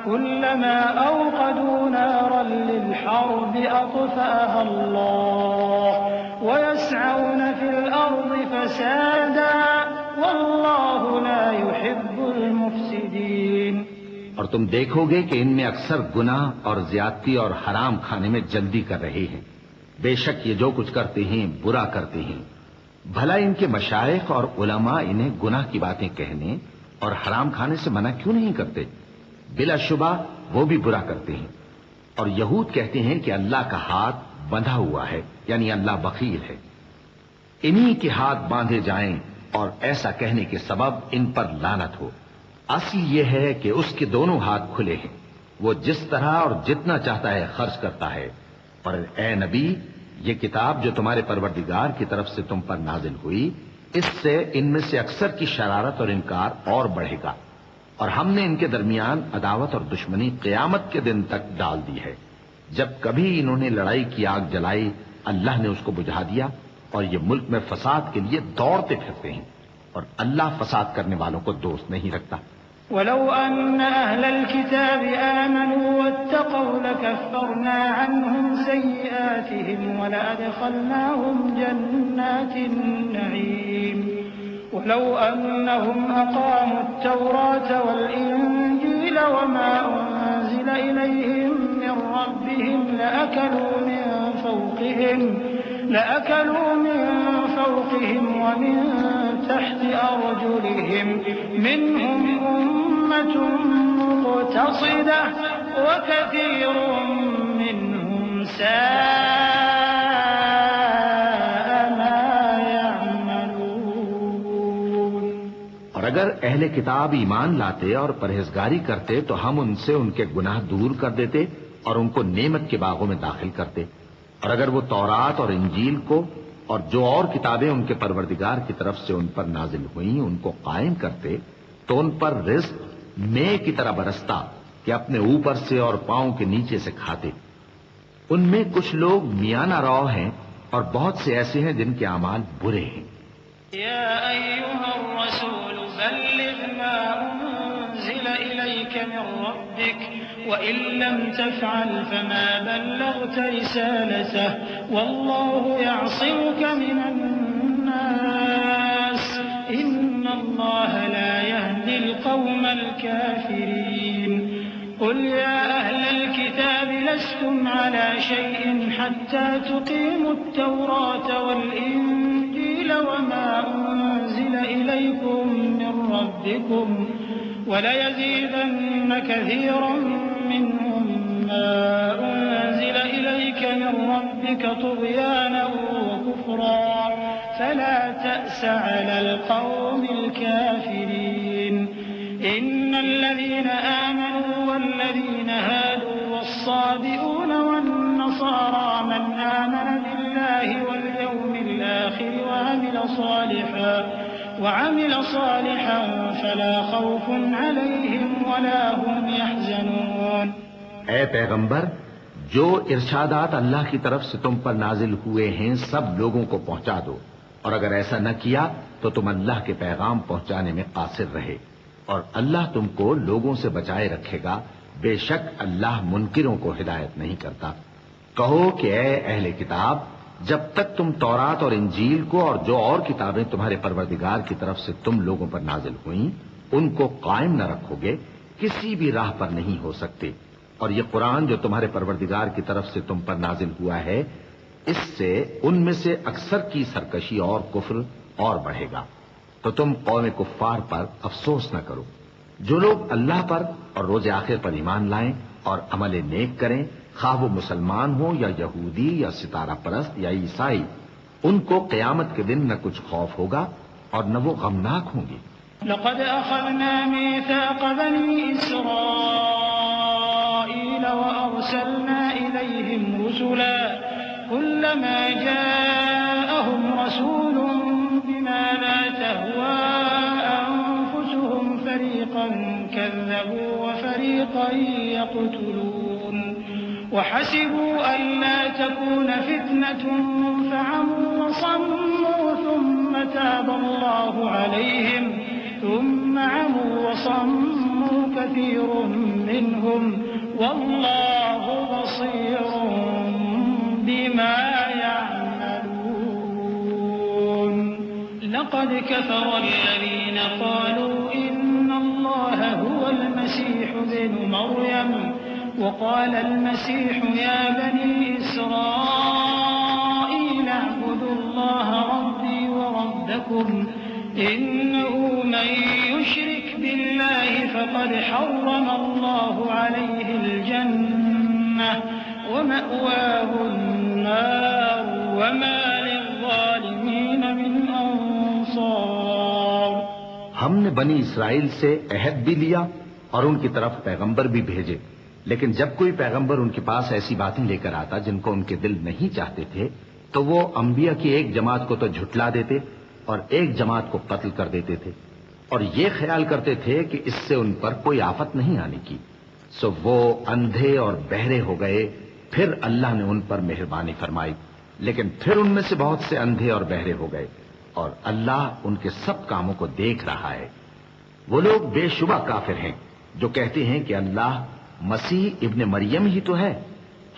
كلما أوقدوا نارا للحرب أطفأها الله ويسعون في الأرض فسادا والله لا يحب المفسدين۔ اور تم دیکھو گے کہ ان میں اکثر گناہ اور زیادتی اور حرام کھانے میں جلدی کر رہے ہیں۔ بے شک یہ جو کچھ کرتے ہیں برا کرتے ہیں۔ بھلا ان کے مشائخ اور علماء انہیں گناہ کی باتیں کہنے اور حرام کھانے سے منع کیوں نہیں کرتے؟ بلا شبہ وہ بھی برا کرتے ہیں۔ اور یہود کہتے ہیں کہ اللہ کا ہاتھ بندھا ہوا ہے، یعنی اللہ بخیل ہے۔ انہی کے ہاتھ باندھے جائیں اور ایسا کہنے کے سبب ان پر لعنت ہو۔ اصل یہ ہے کہ اس کے دونوں ہاتھ کھلے ہیں، وہ جس طرح اور جتنا چاہتا ہے خرچ کرتا ہے۔ اور اے نبی، یہ کتاب جو تمہارے پروردگار کی طرف سے تم پر نازل ہوئی، اس سے ان میں سے اکثر کی شرارت اور انکار اور بڑھے گا، اور ہم نے ان کے درمیان عداوت اور دشمنی قیامت کے دن تک ڈال دی ہے۔ جب کبھی انہوں نے لڑائی کی آگ جلائی، اللہ نے اس کو بجھا دیا، اور یہ ملک میں فساد کے لیے دوڑتے پھرتے ہیں، اور اللہ فساد کرنے والوں کو دوست نہیں رکھتا۔ ولو أن أهل الكتاب آمنوا واتقوا لكفرنا عنهم سيئاتهم ولأدخلناهم جنات النعيم ولو أنهم أقاموا التوراة والإنجيل وما أنزل إليهم من ربهم لأكلوا من فوقهم ومن تحت أرجلهم منهم أمة مقتصدة وكثير منهم ساء ما يعملون۔ اور اگر اہل کتاب ایمان لاتے اور پرہیزگاری کرتے تو ہم ان سے ان کے گناہ دور کر دیتے اور ان کو نعمت کے باغوں میں داخل کرتے۔ اور اگر وہ تورات اور انجیل کو اور جو اور کتابیں ان کے پروردگار کی طرف سے ان پر نازل ہوئیں ان کو قائم کرتے تو ان پر رزق مے کی طرح برستا کہ اپنے اوپر سے اور پاؤں کے نیچے سے کھاتے۔ ان میں کچھ لوگ میانہ رو ہیں اور بہت سے ایسے ہیں جن کے اعمال برے ہیں۔ يا أيها الرسول بلغ ما أنزل إليك من ربك وإن لم تفعل فما بلغت رسالته والله يعصمك من الناس إن الله لا يهدي القوم الكافرين قل يا أهل الكتاب لستم على شيء حتى تقيموا التوراة والإنجيل وما أنزل إليكم من ربكم وليزيدن كثيرا منهم ما أنزل إليك من ربك طغيانا وكفرا فلا تأس على القوم الكافرين إن الذين آمنوا والذين هادوا والصابئون والنصارى من آمن بالله واليوم الآخر وعمل صالحا فلا خوف عليهم ولا هم يحزنون۔ اے پیغمبر، جو ارشادات اللہ کی طرف سے تم پر نازل ہوئے ہیں سب لوگوں کو پہنچا دو، اور اگر ایسا نہ کیا تو تم اللہ کے پیغام پہنچانے میں قاصر رہے، اور اللہ تم کو لوگوں سے بچائے رکھے گا، بے شک اللہ منکروں کو ہدایت نہیں کرتا۔ کہو کہ اے اہل کتاب، جب تک تم تورات اور انجیل کو اور جو اور کتابیں تمہارے پروردگار کی طرف سے تم لوگوں پر نازل ہوئیں ان کو قائم نہ رکھو گے، کسی بھی راہ پر نہیں ہو سکتے، اور یہ قرآن جو تمہارے پروردگار کی طرف سے تم پر نازل ہوا ہے، اس سے ان میں سے اکثر کی سرکشی اور کفر اور بڑھے گا، تو تم قوم کفار پر افسوس نہ کرو۔ جو لوگ اللہ پر اور روز آخر پر ایمان لائیں اور عمل نیک کریں، خواہ وہ مسلمان ہو یا یہودی یا ستارہ پرست یا عیسائی، ان کو قیامت کے دن نہ کچھ خوف ہوگا اور نہ وہ غمناک ہوں گے۔ لقد أخذنا ميثاق بني إسرائيل وأرسلنا إليهم رسلا كلما جاءهم رسول بما لا تهوى أنفسهم فريقا كذبوا وفريقا يقتلون وحسبوا ألا تكون فتنة فعموا وصموا ثم تاب الله عليهم ثم عموا وصموا كثير منهم والله بصير بما يعملون لقد كفر الذين قالوا إن الله هو المسيح ابن مريم وقال المسيح يا بني إسرائيل اعبدوا الله ربي وربكم إنه من يشرك بالله فقد حرم الله عليه الجنة ومأواه النار وما للظالمين من أنصار۔ ہم نے بنی اسرائیل سے عہد بھی لیا اور ان کی طرف پیغمبر بھی بھیجے، لیکن جب کوئی پیغمبر ان کے پاس ایسی باتیں لے کر آتا جن کو ان کے دل نہیں چاہتے تھے تو وہ انبیاء کی ایک جماعت کو تو جھٹلا دیتے اور ایک جماعت کو قتل کر دیتے تھے، اور یہ خیال کرتے تھے کہ اس سے ان پر کوئی آفت نہیں آنے کی، سو وہ اندھے اور بہرے ہو گئے۔ پھر اللہ نے ان پر مہربانی فرمائی، لیکن پھر ان میں سے بہت سے اندھے اور بہرے ہو گئے، اور اللہ ان کے سب کاموں کو دیکھ رہا ہے۔ وہ لوگ بے شبہ کافر ہیں جو کہتے ہیں کہ اللہ مسیح ابن مریم ہی تو ہے،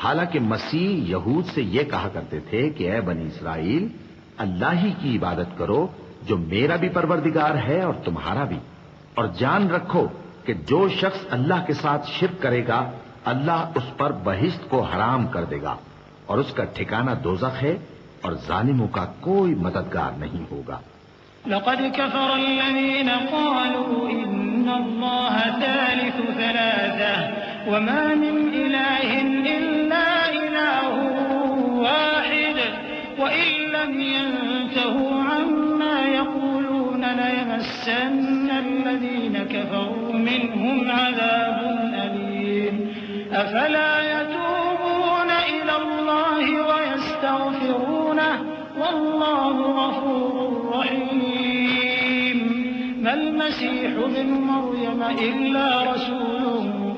حالانکہ مسیح یہود سے یہ کہا کرتے تھے کہ اے بنی اسرائیل، اللہ ہی کی عبادت کرو جو میرا بھی پروردگار ہے اور تمہارا بھی، اور جان رکھو کہ جو شخص اللہ کے ساتھ شرک کرے گا اللہ اس پر بہشت کو حرام کر دے گا، اور اس کا ٹھکانہ دوزخ ہے، اور ظالموں کا کوئی مددگار نہیں ہوگا۔ لقد كفر الذين قالوا إن الله ثالث ثلاثة وما من إله إلا إله واحد وإن لم ينتهوا عما يقولون ليمسن الذين كفروا منهم عذاب أليم أفلا يتوبون إلى الله ويستغفرونه والله غفور رحيم ما المسيح ابن مريم إلا رسول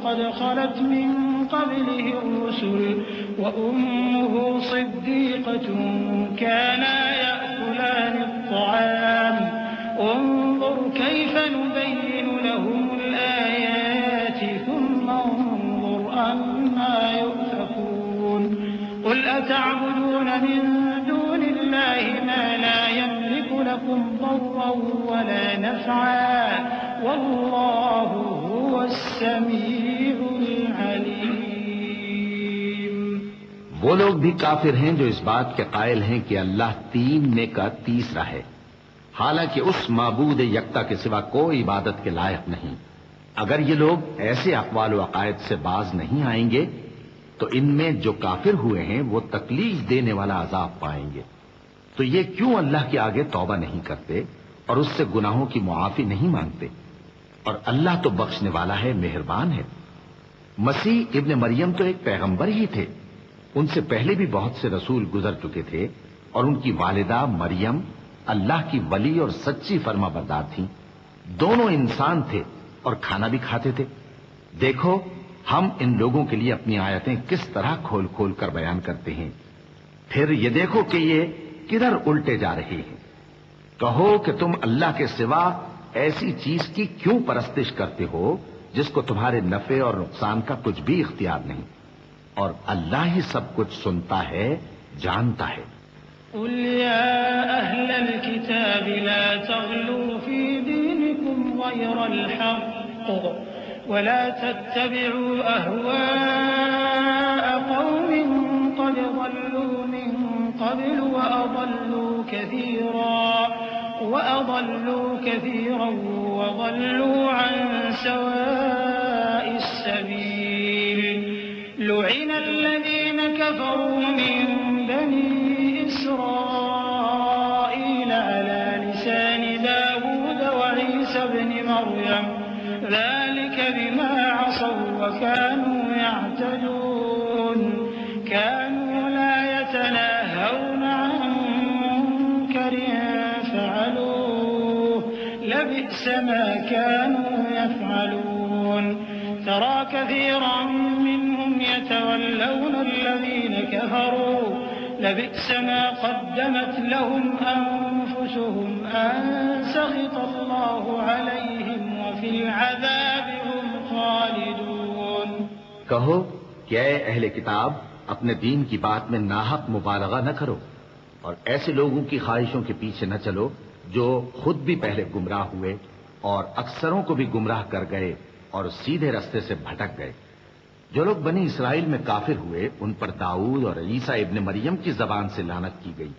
قد خلت من قبله الرسل وأمه صديقة كانا يأكلان الطعام انظر كيف نبين لهم الآيات ثم انظر أنا يؤفكون قل أتعبدون من دون الله ما لا يملك لكم ضرا ولا نفعا والله هو السميع العليم۔ وہ لوگ بھی کافر ہیں جو اس بات کے قائل ہیں کہ اللہ تین میں کا تیسرا ہے، حالانکہ اس معبود یکتا کے سوا کوئی عبادت کے لائق نہیں۔ اگر یہ لوگ ایسے اقوال و عقائد سے باز نہیں آئیں گے تو ان میں جو کافر ہوئے ہیں وہ تکلیف دینے والا عذاب پائیں گے۔ تو یہ کیوں اللہ کے آگے توبہ نہیں کرتے اور اس سے گناہوں کی معافی نہیں مانگتے؟ اور اللہ تو بخشنے والا ہے، مہربان ہے۔ مسیح ابن مریم تو ایک پیغمبر ہی تھے، ان سے پہلے بھی بہت سے رسول گزر چکے تھے، اور ان کی والدہ مریم اللہ کی ولی اور سچی فرما بردار تھیں، دونوں انسان تھے اور کھانا بھی کھاتے تھے۔ دیکھو ہم ان لوگوں کے لیے اپنی آیتیں کس طرح کھول کھول کر بیان کرتے ہیں، پھر یہ دیکھو کہ یہ کدھر الٹے جا رہے ہیں۔ کہو کہ تم اللہ کے سوا ایسی چیز کی کیوں پرستش کرتے ہو جس کو تمہارے نفع اور نقصان کا کچھ بھی اختیار نہیں، اور اللہ ہی سب کچھ سنتا ہے، جانتا ہے۔ قل يا أهل الكتاب لا تغلوا في دينكم غير الحق ولا تتبعوا أهواء قوم قد ضلوا من قبل وأضلوا كثيرا وضلوا عن سواء السبيل لعن الذين كفروا من بني إسرائيل على لسان داود وعيسى بن مريم ذلك بما عصوا وكانوا يعتدون كانوا لا يتناهون عن منكر فعلوه لبئس ما كانوا يفعلون ترى كثيرا منهم يتولون الذين كفروا لبئس ما قدمت لهم أنفسهم أن سخط الله عليهم وفي العذاب هم خالدون۔ کہو کہ اے اہل کتاب، اپنے دین کی بات میں ناحق مبالغہ نہ کرو اور ایسے لوگوں کی خواہشوں کے پیچھے نہ چلو جو خود بھی پہلے گمراہ ہوئے اور اکثروں کو بھی گمراہ کر گئے اور سیدھے رستے سے بھٹک گئے۔ جو لوگ بنی اسرائیل میں کافر ہوئے ان پر داؤد اور عیسیٰ ابن مریم کی زبان سے لعنت کی گئی،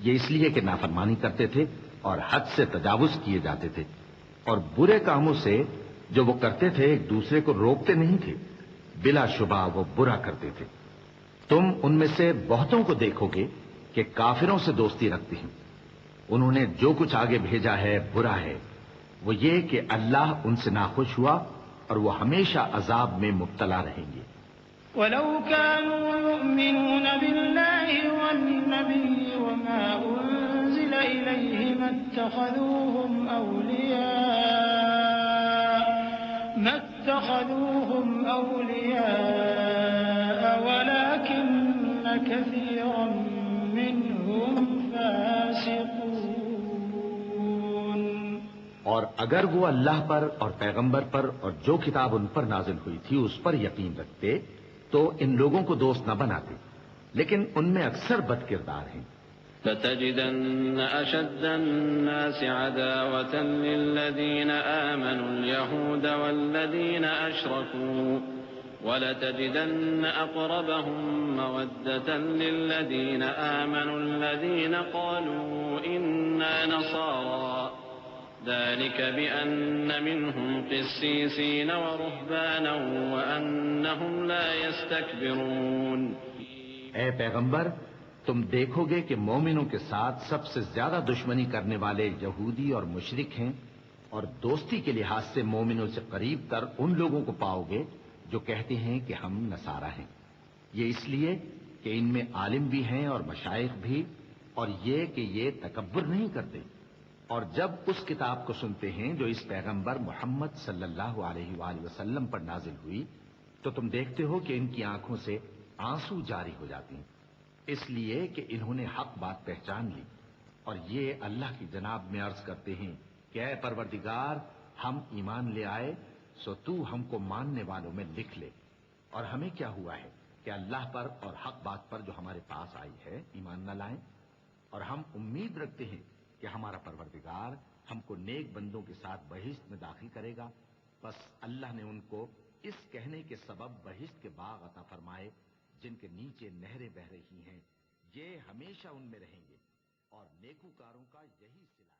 یہ اس لیے کہ نافرمانی کرتے تھے اور حد سے تجاوز کیے جاتے تھے، اور برے کاموں سے جو وہ کرتے تھے ایک دوسرے کو روکتے نہیں تھے، بلا شبہ وہ برا کرتے تھے۔ تم ان میں سے بہتوں کو دیکھو گے کہ کافروں سے دوستی رکھتے ہیں، انہوں نے جو کچھ آگے بھیجا ہے برا ہے، وہ یہ کہ اللہ ان سے ناخوش ہوا اور وہ ہمیشہ عذاب میں مبتلا رہیں گے۔ وَلَوْ كَانُوا يُؤْمِنُونَ بِاللَّهِ وَالنَّبِيِّ وَمَا أُنزِلَ إِلَيْهِ مَا اتَّخَذُوهُمْ أَوْلِيَاءَ وَلَكِنَّ كَثِيرًا مِّنْهُمْ فَاسِقُونَ۔ اور اگر وہ اللہ پر اور پیغمبر پر اور جو کتاب ان پر نازل ہوئی تھی اس پر یقین رکھتے تو ان لوگوں کو دوست نہ بناتے، لیکن ان میں اکثر بد کردار ہیں۔ لَتَجِدَنَّ أَشَدَّ النَّاسِ عَدَاوَةً لِلَّذِينَ آمَنُوا الْيَهُودَ وَالَّذِينَ أَشْرَكُوا وَلَتَجِدَنَّ أَقْرَبَهُم مَّوَدَّةً لِلَّذِينَ آمَنُوا الَّذِينَ قَالُوا إِنَّا نَصَارَىٰ ذلك بأن منهم قسيسين ورهبانا وأنهم لا يستكبرون۔ اے پیغمبر، تم دیکھو گے کہ مومنوں کے ساتھ سب سے زیادہ دشمنی کرنے والے یہودی اور مشرک ہیں، اور دوستی کے لحاظ سے مومنوں سے قریب تر ان لوگوں کو پاؤ گے جو کہتے ہیں کہ ہم نصارہ ہیں، یہ اس لیے کہ ان میں عالم بھی ہیں اور مشائخ بھی، اور یہ کہ یہ تکبر نہیں کرتے۔ اور جب اس کتاب کو سنتے ہیں جو اس پیغمبر محمد صلی اللہ علیہ وآلہ وسلم پر نازل ہوئی تو تم دیکھتے ہو کہ ان کی آنکھوں سے آنسو جاری ہو جاتے ہیں، اس لیے کہ انہوں نے حق بات پہچان لی، اور یہ اللہ کی جناب میں عرض کرتے ہیں کہ اے پروردگار، ہم ایمان لے آئے سو تو ہم کو ماننے والوں میں لکھ لے، اور ہمیں کیا ہوا ہے کہ اللہ پر اور حق بات پر جو ہمارے پاس آئی ہے ایمان نہ لائیں، اور ہم امید رکھتے ہیں کہ ہمارا پروردگار ہم کو نیک بندوں کے ساتھ بہشت میں داخل کرے گا۔ بس اللہ نے ان کو اس کہنے کے سبب بہشت کے باغ عطا فرمائے جن کے نیچے نہریں بہہ رہی ہیں، یہ ہمیشہ ان میں رہیں گے، اور نیکوکاروں کا یہی صلہ